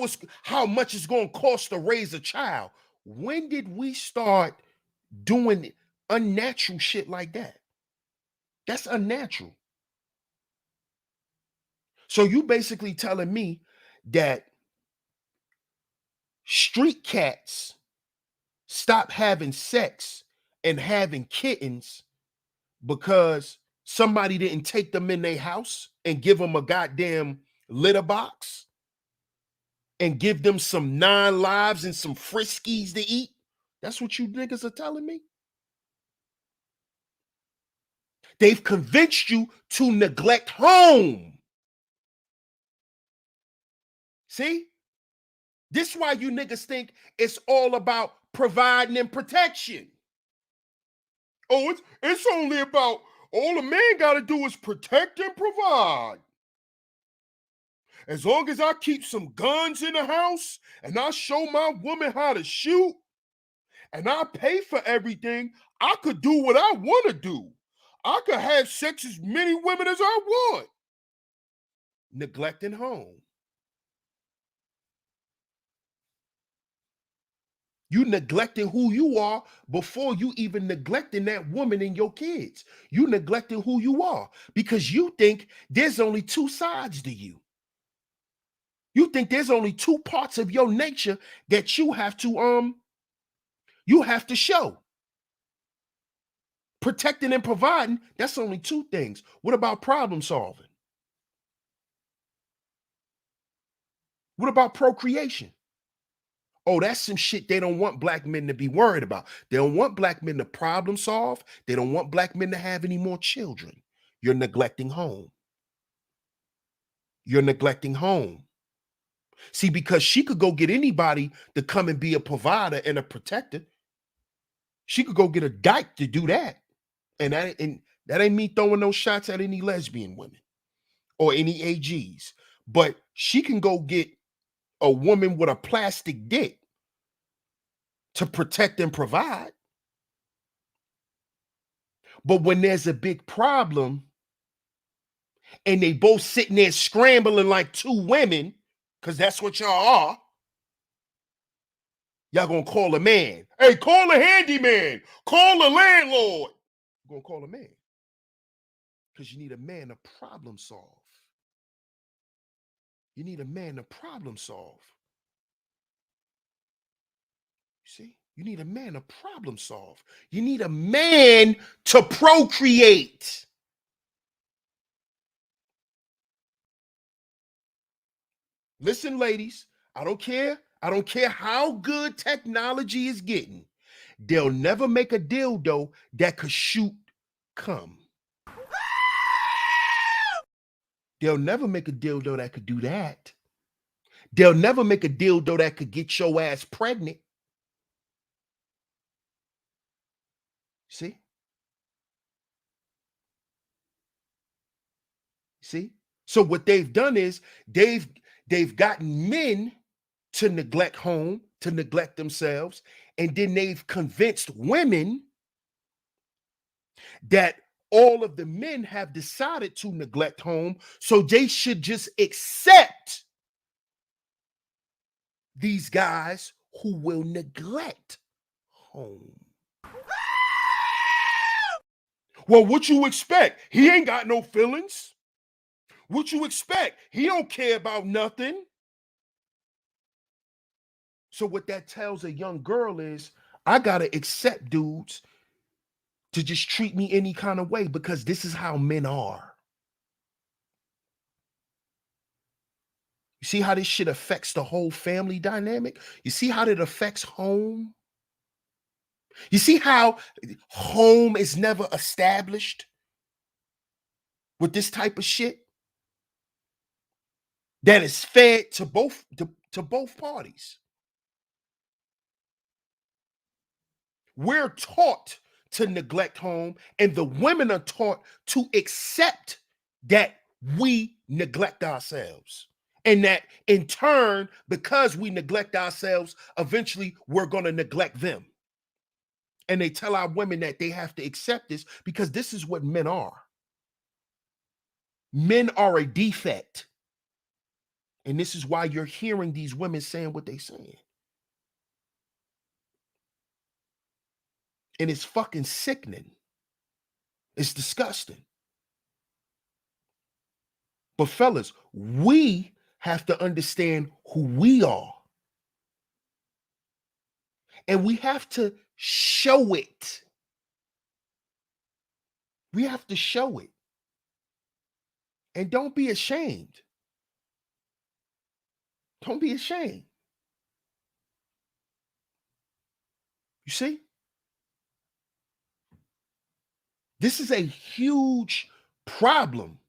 much it's going to cost to raise a child. When did we start doing unnatural shit like that? That's unnatural. So you basically telling me that street cats stop having sex and having kittens because Somebody didn't take them in their house and give them a goddamn litter box and give them some 9 lives and some Friskies to eat. That's what you niggas are telling me? They've convinced you to neglect home. See? This is why you niggas think it's all about providing and protection. Oh, it's only about all a man got to do is protect and provide. As long as I keep some guns in the house and I show my woman how to shoot and I pay for everything, I could do what I want to do. I could have sex as many women as I want. Neglecting home. You neglecting who you are before you even neglecting that woman and your kids. You neglecting who you are because you think there's only 2 sides to you. You think there's only 2 parts of your nature that you have to show. Protecting and providing, that's only 2 things. What about problem solving? What about procreation? Oh, that's some shit they don't want black men to be worried about. They don't want black men to problem solve. They don't want black men to have any more children. You're neglecting home. You're neglecting home. See, because she could go get anybody to come and be a provider and a protector. She could go get a dyke to do that. And that ain't me throwing no shots at any lesbian women or any AGs. But she can go get a woman with a plastic dick to protect and provide. But when there's a big problem and they both sitting there scrambling like 2 women, because that's what y'all are, y'all gonna call a man. Hey, call a handyman. Call a landlord. You're gonna call a man. Because you need a man to problem solve. You need a man to problem solve. You see? You need a man to problem solve. You need a man to procreate. Listen, ladies, I don't care. I don't care how good technology is getting. They'll never make a dildo that could shoot cum. They'll never make a dildo that could do that. They'll never make a dildo that could get your ass pregnant. See? See? So what they've done is they've gotten men to neglect home, to neglect themselves, and then they've convinced women that all of the men have decided to neglect home, so they should just accept these guys who will neglect home. Well, what you expect? He ain't got no feelings. What you expect? He don't care about nothing. So what that tells a young girl is, I gotta accept dudes to just treat me any kind of way because this is how men are. You see how this shit affects the whole family dynamic? You see how it affects home? You see how home is never established with this type of shit that is fed to both parties. We're taught to neglect home, and the women are taught to accept that we neglect ourselves. And that in turn, because we neglect ourselves, eventually we're going to neglect them. And they tell our women that they have to accept this because this is what men are. Men are a defect. And this is why you're hearing these women saying what they're saying. And it's fucking sickening. It's disgusting. But fellas, we have to understand who we are. And we have to show it. We have to show it. And don't be ashamed. Don't be ashamed. You see? This is a huge problem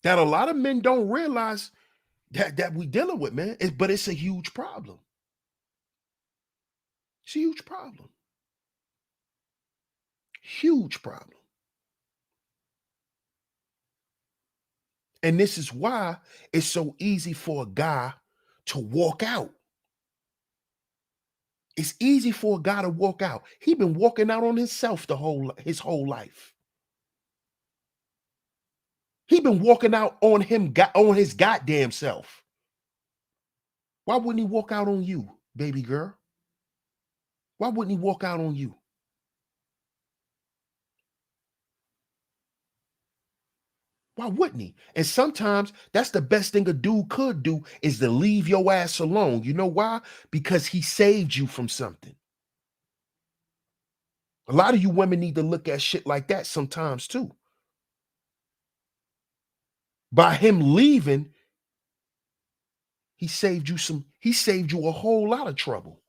that a lot of men don't realize that we dealing with, man. But it's a huge problem. It's a huge problem. Huge problem. And this is why it's so easy for a guy to walk out. It's easy for a guy to walk out. He been walking out on himself his whole life. He been walking out on his goddamn self. Why wouldn't he walk out on you, baby girl? Why wouldn't he walk out on you? Why wouldn't he? And sometimes that's the best thing a dude could do is to leave your ass alone. You know why? Because he saved you from something. A lot of you women need to look at shit like that sometimes too. By him leaving, he saved you a whole lot of trouble.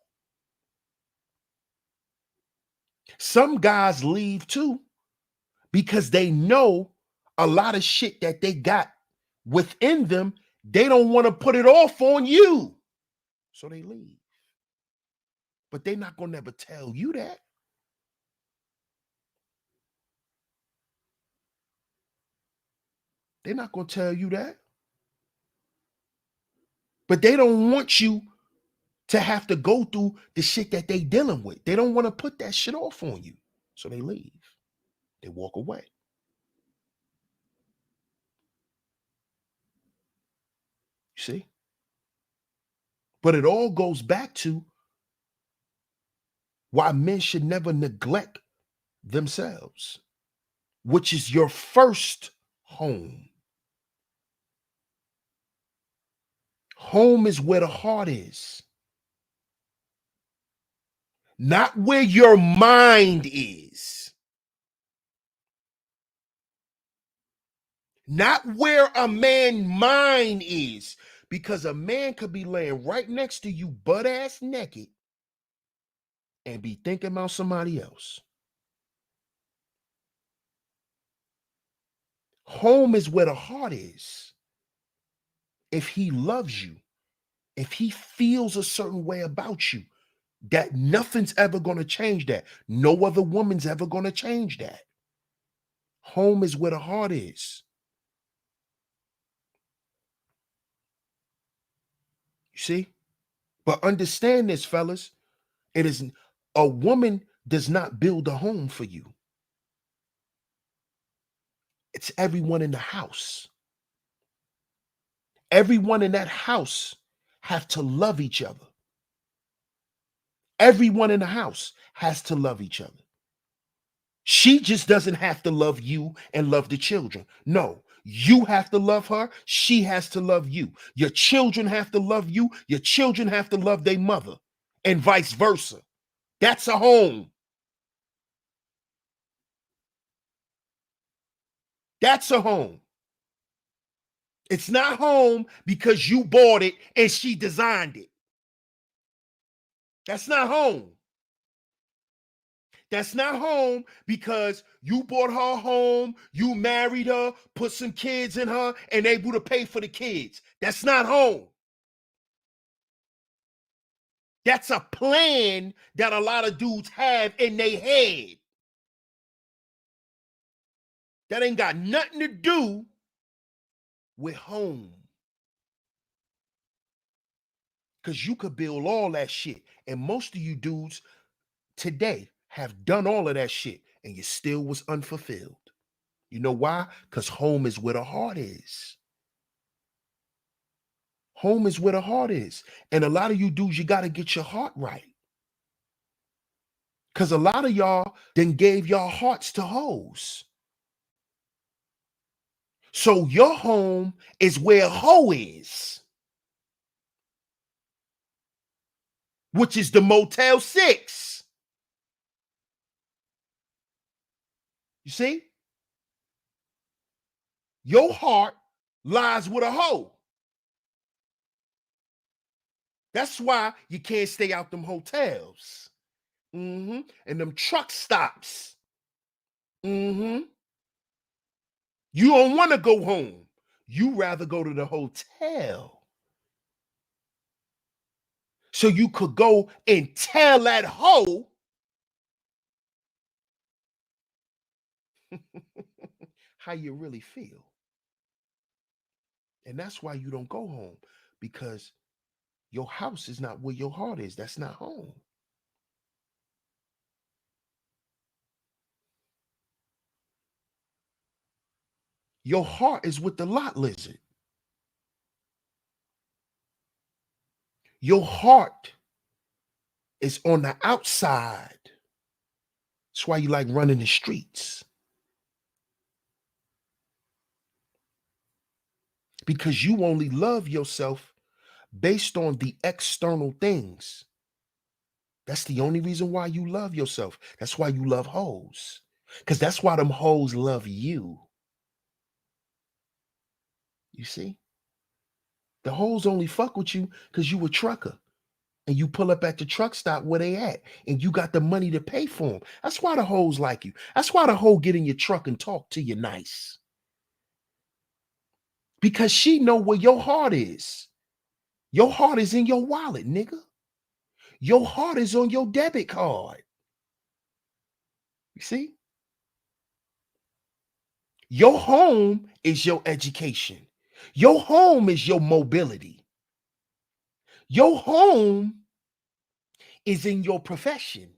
Some guys leave too because they know a lot of shit that they got within them. They don't want to put it off on you. So they leave. But they're not going to never tell you that. They're not going to tell you that. But they don't want you to have to go through the shit that they dealing with. They don't want to put that shit off on you. So they leave. They walk away. You see? But it all goes back to why men should never neglect themselves, which is your first home. Home is where the heart is, not where your mind is, not where a man's mind is, because a man could be laying right next to you, butt ass naked, and be thinking about somebody else. Home is where the heart is. If he loves you, if he feels a certain way about you, that nothing's ever going to change that. No other woman's ever going to change that. Home is where the heart is. You see? But understand this, fellas. It is a woman does not build a home for you. It's everyone in the house. Everyone in that house have to love each other. Everyone in the house has to love each other. She just doesn't have to love you and love the children. No, you have to love her. She has to love you. Your children have to love you. Your children have to love their mother, and vice versa. That's a home. That's a home. It's not home because you bought it and she designed it. That's not home. That's not home because you bought her home, you married her, put some kids in her, and able to pay for the kids. That's not home. That's a plan that a lot of dudes have in their head. That ain't got nothing to do with home. Because you could build all that shit. And most of you dudes today have done all of that shit and you still was unfulfilled. You know why? Because home is where the heart is. Home is where the heart is. And a lot of you dudes, you got to get your heart right. Because a lot of y'all then gave your hearts to hoes. So your home is where hoe is, which is the Motel 6. You see? Your heart lies with a hoe. That's why you can't stay out them hotels. And them truck stops. You don't want to go home. You rather go to the hotel. So you could go and tell that hoe how you really feel. And that's why you don't go home, because your house is not where your heart is. That's not home. Your heart is with the lot lizard. Your heart is on the outside. That's why you like running the streets. Because you only love yourself based on the external things. That's the only reason why you love yourself. That's why you love hoes. Because that's why them hoes love you. You see? The hoes only fuck with you because you a trucker. And you pull up at the truck stop where they at. And you got the money to pay for them. That's why the hoes like you. That's why the hoe get in your truck and talk to you nice. Because she know where your heart is. Your heart is in your wallet, nigga. Your heart is on your debit card. You see? Your home is your education. Your home is your mobility. Your home is in your profession.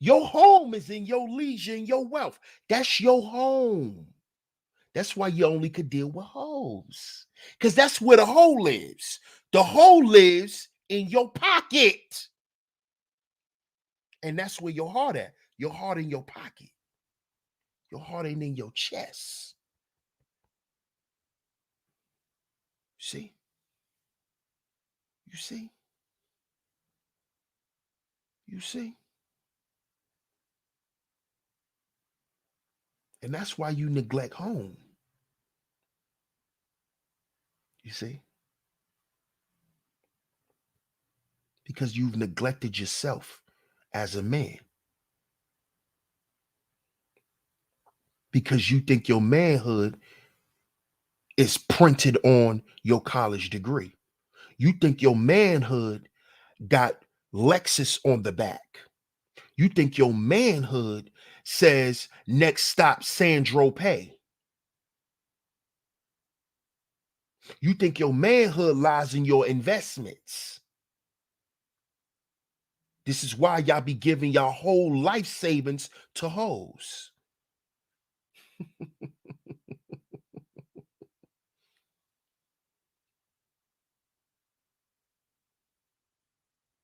Your home is in your leisure and your wealth. That's your home. That's why you only could deal with hoes. Because that's where the hoe lives. The hoe lives in your pocket. And that's where your heart at. Your heart in your pocket. Your heart ain't in your chest. See? You see? You see? And that's why you neglect home. You see? Because you've neglected yourself as a man. Because you think your manhood is printed on your college degree. You think your manhood got Lexus on the back. You think your manhood says next stop Sandro Pay. You think your manhood lies in your investments. This is why y'all be giving y'all whole life savings to hoes.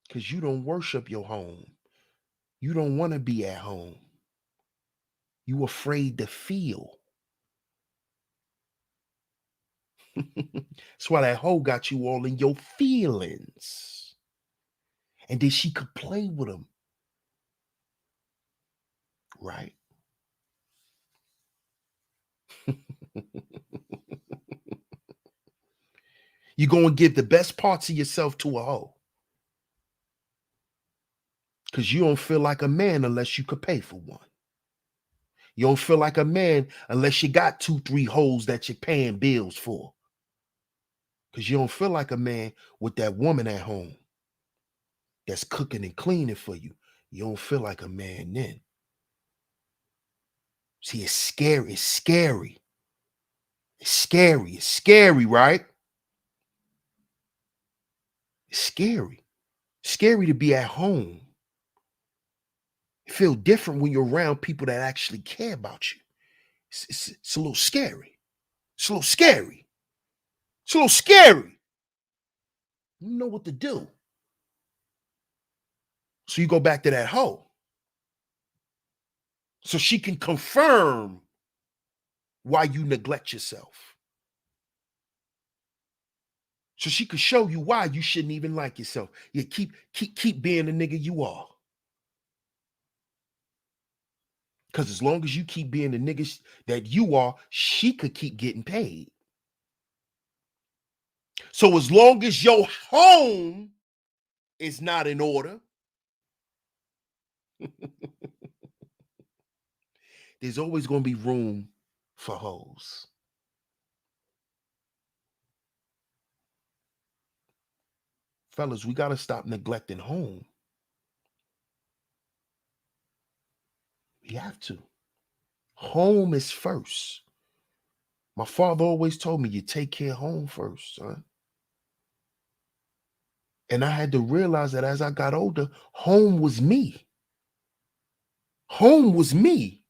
Because you don't worship your home. You don't want to be at home. You afraid to feel. That's why that hoe got you all in your feelings. And then she could play with them. Right? You're going to give the best parts of yourself to a hoe. Because you don't feel like a man unless you could pay for one. You don't feel like a man unless you got 2-3 hoes that you're paying bills for. Because you don't feel like a man with that woman at home that's cooking and cleaning for you. You don't feel like a man then. See, it's scary. It's scary. It's scary. It's scary, right? It's scary. Scary to be at home. It feels different when you're around people that actually care about you. It's a little scary. It's a little scary. It's a little scary. You know what to do. So you go back to that hoe. So she can confirm why you neglect yourself. So she could show you why you shouldn't even like yourself. Yeah, keep being the nigga you are. Because as long as you keep being the nigga that you are, she could keep getting paid. So as long as your home is not in order, there's always going to be room for hoes. Fellas, we got to stop neglecting home. We have to. Home is first. My father always told me, you take care of home first, son. And I had to realize that as I got older, home was me. Home was me.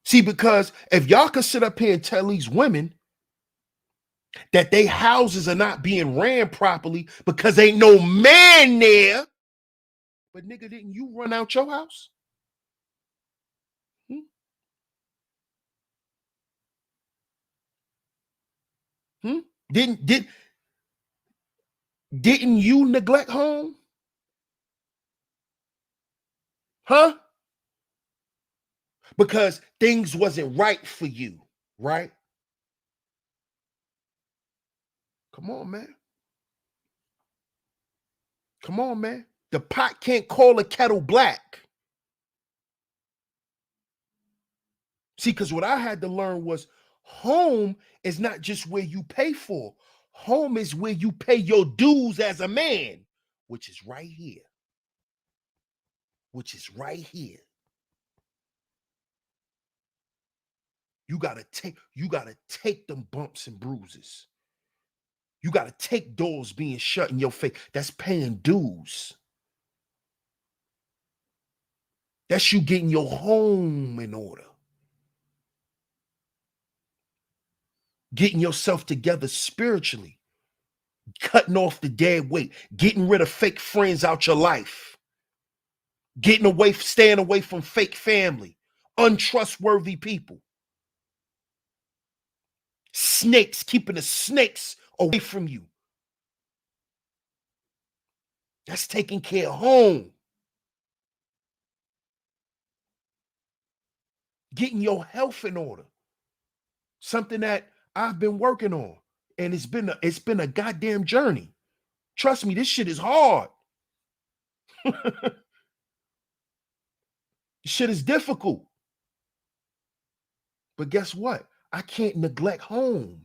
See, because if y'all could sit up here and tell these women that they houses are not being ran properly because ain't no man there, but nigga, didn't you run out your house? Hmm? Hmm? Didn't you neglect home? Huh? Because things wasn't right for you, right? Come on, man. Come on, man. The pot can't call a kettle black. See, because what I had to learn was home is not just where you pay for. Home is where you pay your dues as a man, which is right here. Which is right here. You gotta take them bumps and bruises. You gotta take doors being shut in your face. That's paying dues. That's you getting your home in order. Getting yourself together spiritually. Cutting off the dead weight. Getting rid of fake friends out your life. Staying away from fake family. Untrustworthy people. Snakes, keeping the snakes away from you. That's taking care of home. Getting your health in order. Something that I've been working on. And it's been a goddamn journey. Trust me, this shit is hard. Shit is difficult. But guess what? I can't neglect home.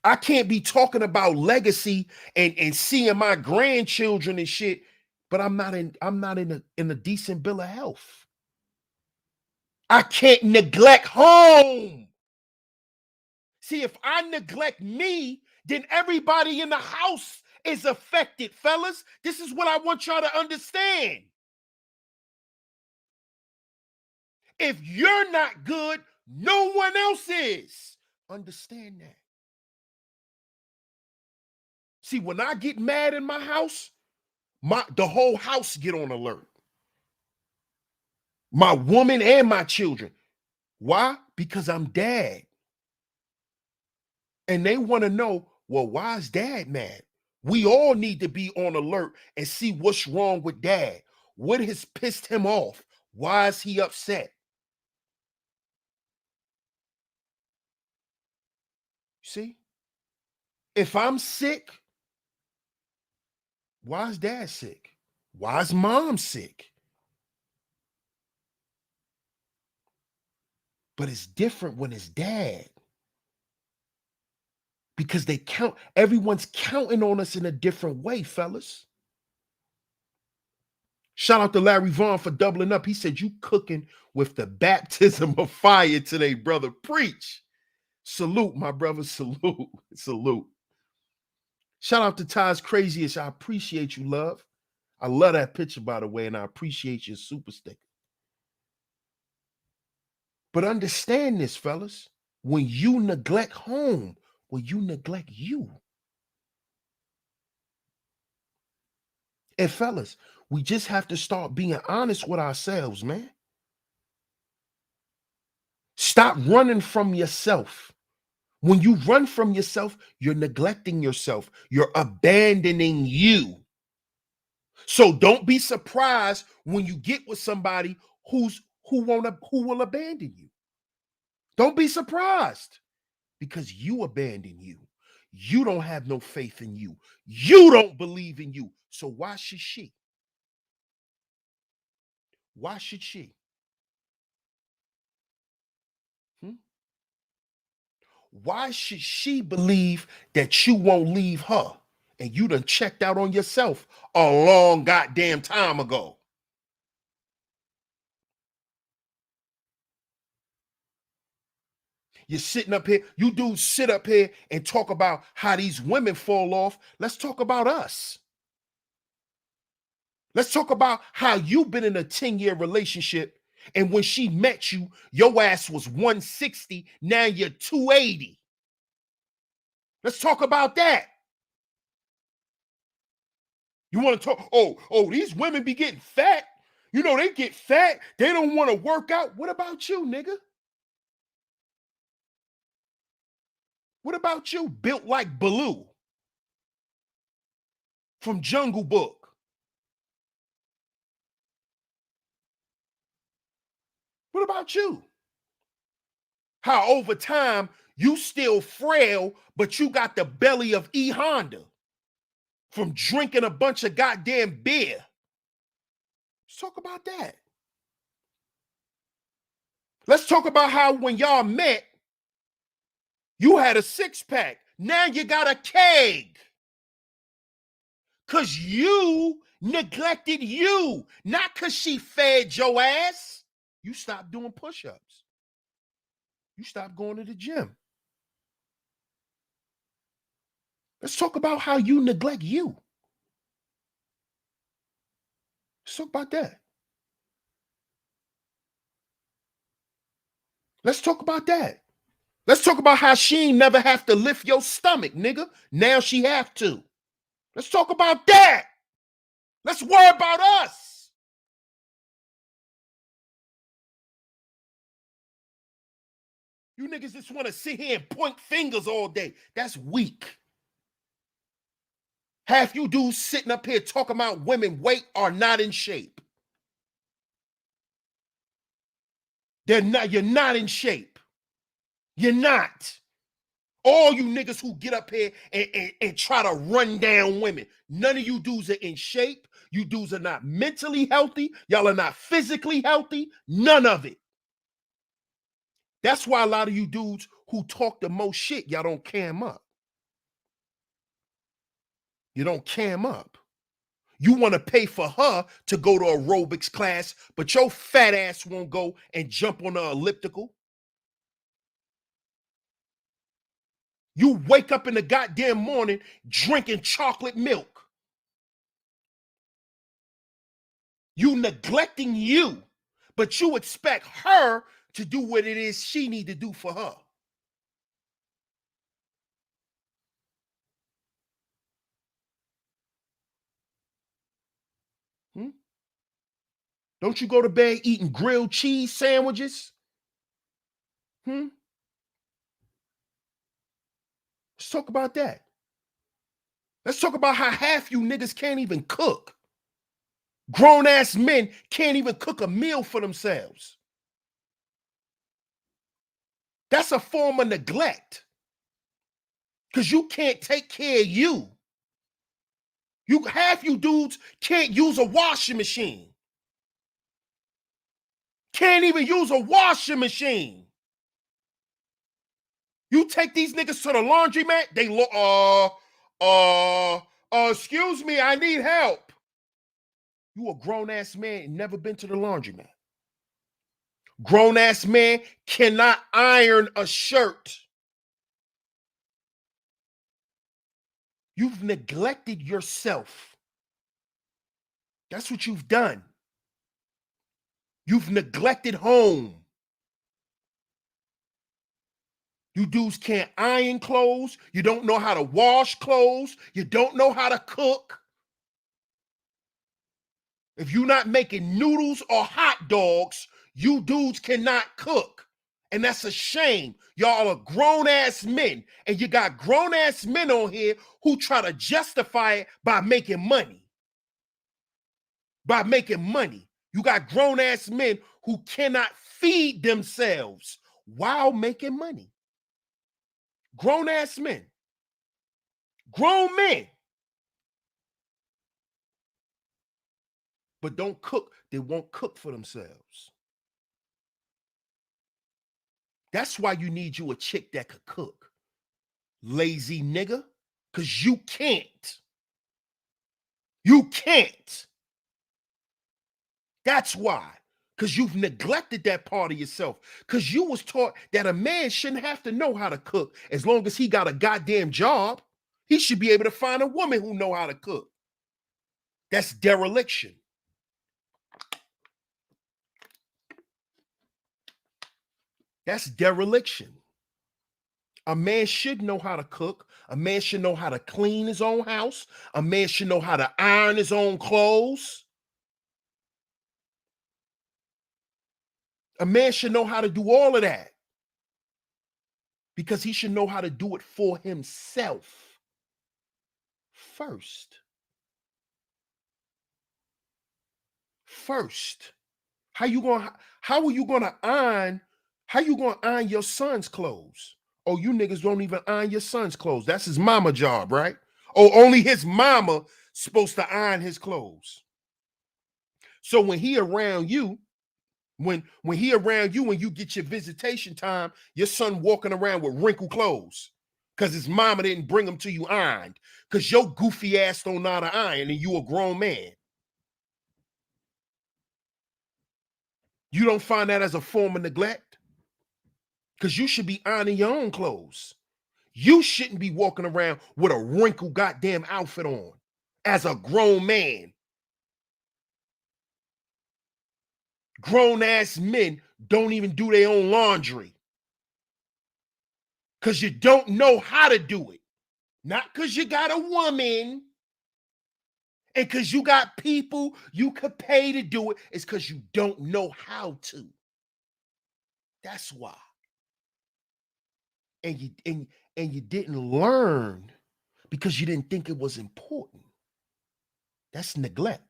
I can't be talking about legacy and seeing my grandchildren and shit, but I'm not in a decent bill of health. I can't neglect home. See, if I neglect me, then everybody in the house is affected, fellas. This is what I want y'all to understand. If you're not good, no one else is. Understand that. See, when I get mad in my house, the whole house get on alert. My woman and my children. Why? Because I'm dad. And they want to know, well, why is dad mad? We all need to be on alert and see what's wrong with dad. What has pissed him off? Why is he upset? See? If I'm sick, why is dad sick? Why is mom sick? But it's different when it's dad. Because everyone's counting on us in a different way, fellas. Shout out to Larry Vaughn for doubling up. He said, you cooking with the baptism of fire today, brother. Preach. Salute, my brother. Salute. Salute. Shout out to Ty's Craziest. I appreciate you, love. I love that picture, by the way, and I appreciate your super sticker. But understand this, fellas. When you neglect home, when you neglect you. And fellas, we just have to start being honest with ourselves, man. Stop running from yourself. When you run from yourself, you're neglecting yourself. You're abandoning you. So don't be surprised when you get with somebody who will abandon you. Don't be surprised because you abandon you. You don't have no faith in you. You don't believe in you. So why should she? Why should she? Hmm? Why should she believe that you won't leave her? And you done checked out on yourself a long goddamn time ago. You're sitting up here, you dudes sit up here and talk about how these women fall off. Let's talk about us. Let's talk about how you've been in a 10-year relationship, and when she met you, your ass was 160, now you're 280. Let's talk about that. You want to talk, these women be getting fat. You know, they get fat, they don't want to work out. What about you, nigga? What about you, built like Baloo from Jungle Book? What about you? How over time you still frail, but you got the belly of E Honda from drinking a bunch of goddamn beer. Let's talk about that. Let's talk about how when y'all met, you had a six-pack. Now you got a keg. Because you neglected you, not because she fed your ass. You stopped doing push-ups. You stopped going to the gym. Let's talk about how you neglect you. Let's talk about that. Let's talk about that. Let's talk about how she ain't never have to lift your stomach, nigga. Now she have to. Let's talk about that. Let's worry about us. You niggas just want to sit here and point fingers all day. That's weak. Half you dudes sitting up here talking about women weight are not in shape. They're not, you're not in shape. You're not. All you niggas who get up here and try to run down women, none of you dudes are in shape. You dudes are not mentally healthy. Y'all are not physically healthy. None of it. That's why a lot of you dudes who talk the most shit, y'all don't cam up. You don't cam up. You want to pay for her to go to aerobics class, but your fat ass won't go and jump on the elliptical. You wake up in the goddamn morning drinking chocolate milk. You neglecting you, but you expect her to do what it is she need to do for her. Hmm? Don't you go to bed eating grilled cheese sandwiches? Hmm? Let's talk about that. Let's talk about how half you niggas can't even cook. Grown ass men can't even cook a meal for themselves. That's a form of neglect because you can't take care of you. Half you dudes can't use a washing machine. Can't even use a washing machine. You take these niggas to the laundromat, they look, excuse me, I need help. You a grown ass man and never been to the laundromat. Grown ass man cannot iron a shirt. You've neglected yourself. That's what you've done. You've neglected home. You dudes can't iron clothes. You don't know how to wash clothes. You don't know how to cook. If you're not making noodles or hot dogs, you dudes cannot cook. And that's a shame. Y'all are grown-ass men. And you got grown-ass men on here who try to justify it by making money. by making money. You got grown-ass men who cannot feed themselves while making money. Grown-ass men. Grown men. But don't cook. They won't cook for themselves. That's why you need you a chick that could cook. Lazy nigga. Because you can't. You can't. That's why. Because you've neglected that part of yourself. Because you was taught that a man shouldn't have to know how to cook as long as he got a goddamn job. He should be able to find a woman who know how to cook. That's dereliction. That's dereliction. A man should know how to cook. A man should know how to clean his own house. A man should know how to iron his own clothes. A man should know how to do all of that. Because he should know how to do it for himself first. First. How are you gonna iron your son's clothes? Oh, you niggas don't even iron your son's clothes. That's his mama job, right? Oh, only his mama supposed to iron his clothes. So when he around you, when you get your visitation time, your son walking around with wrinkled clothes because his mama didn't bring them to you ironed because your goofy ass don't know how to iron and you a grown man. You don't find that as a form of neglect? Because you should be ironing your own clothes. You shouldn't be walking around with a wrinkled goddamn outfit on as a grown man. Grown ass men don't even do their own laundry because you don't know how to do it. Not because you got a woman and because you got people you could pay to do it. It's because you don't know how to. That's why. And you didn't learn because you didn't think it was important. That's neglect.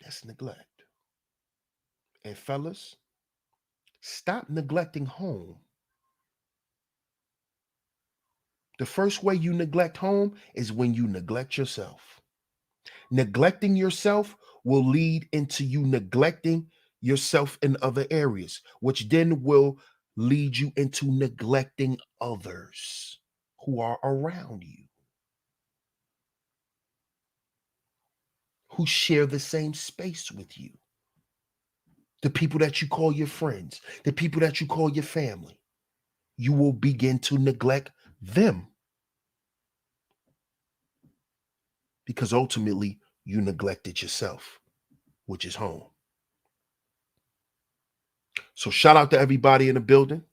That's neglect. And fellas, stop neglecting home. The first way you neglect home is when you neglect yourself. Neglecting yourself will lead into you neglecting yourself in other areas, which then will lead you into neglecting others who are around you, who share the same space with you. The people that you call your friends, the people that you call your family, you will begin to neglect them because ultimately you neglected yourself, which is home. So shout out to everybody in the building.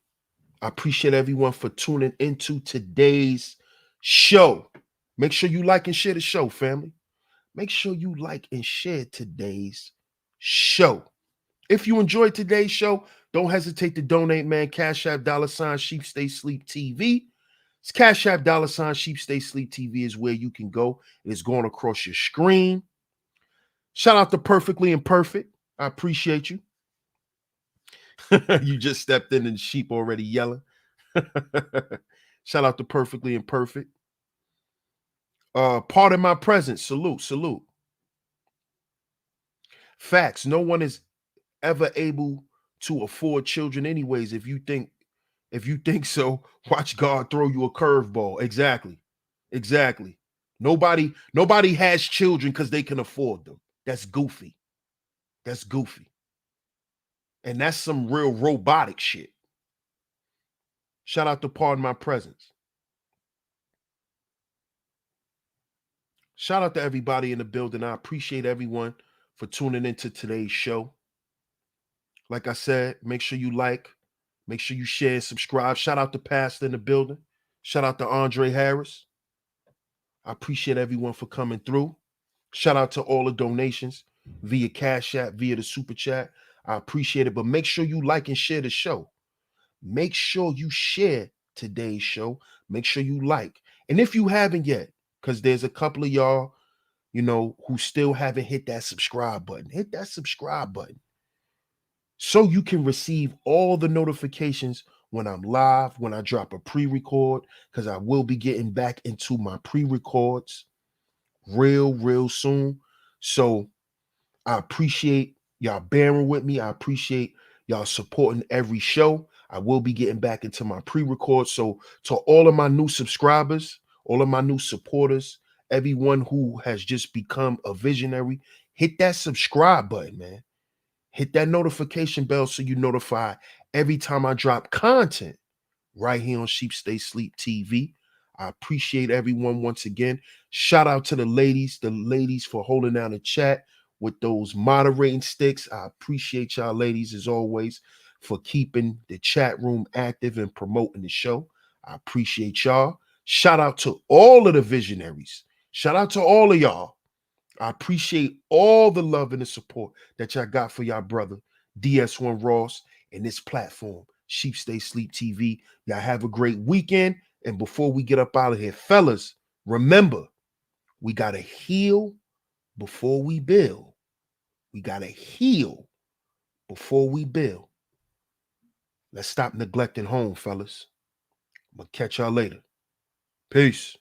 I appreciate everyone for tuning into today's show. Make sure you like and share the show, family. Make sure you like and share today's show. If you enjoyed today's show, don't hesitate to donate, man. Cash App $SheepStaySleepTV. It's Cash App $SheepStaySleepTV is where you can go. It's going across your screen. Shout out to Perfectly Imperfect. I appreciate you. You just stepped in and sheep already yelling. Shout out to Perfectly Imperfect. Pardon my presence. Salute. Facts. No one is ever able to afford children anyways. If you think so, watch God throw you a curveball. Exactly. Nobody has children because they can afford them. That's goofy. And that's some real robotic shit. Shout out to Pardon My Presence. Shout out to everybody in the building. I appreciate everyone for tuning into today's show. Like I said, make sure you like, make sure you share, subscribe. Shout out to Pastor in the building. Shout out to Andre Harris. I appreciate everyone for coming through. Shout out to all the donations via Cash App, via the Super Chat. I appreciate it. But make sure you like and share the show. Make sure you share today's show, make sure you like. And if you haven't yet, because there's a couple of y'all, who still haven't hit that subscribe button, hit that subscribe button so you can receive all the notifications when I'm live, when I drop a pre-record, because I will be getting back into my pre-records real soon. So I appreciate y'all bearing with me. I appreciate y'all supporting every show. I will be getting back into my pre-record. So to all of my new subscribers, all of my new supporters, everyone who has just become a visionary, hit that subscribe button, man. Hit that notification bell so you notify every time I drop content right here on Sheep Stay Sleep TV. I appreciate everyone once again. Shout out to the ladies for holding down the chat with those moderating sticks. I appreciate y'all ladies as always for keeping the chat room active and promoting the show. I appreciate y'all. Shout out to all of the visionaries. Shout out to all of y'all. I appreciate all the love and the support that y'all got for y'all brother, DS1 Ross, and this platform, Sheep Stay Sleep TV. Y'all have a great weekend. And before we get up out of here, fellas, remember, we got to heal before we build. We got to heal before we build. Let's stop neglecting home, fellas. I'm going to catch y'all later. Peace.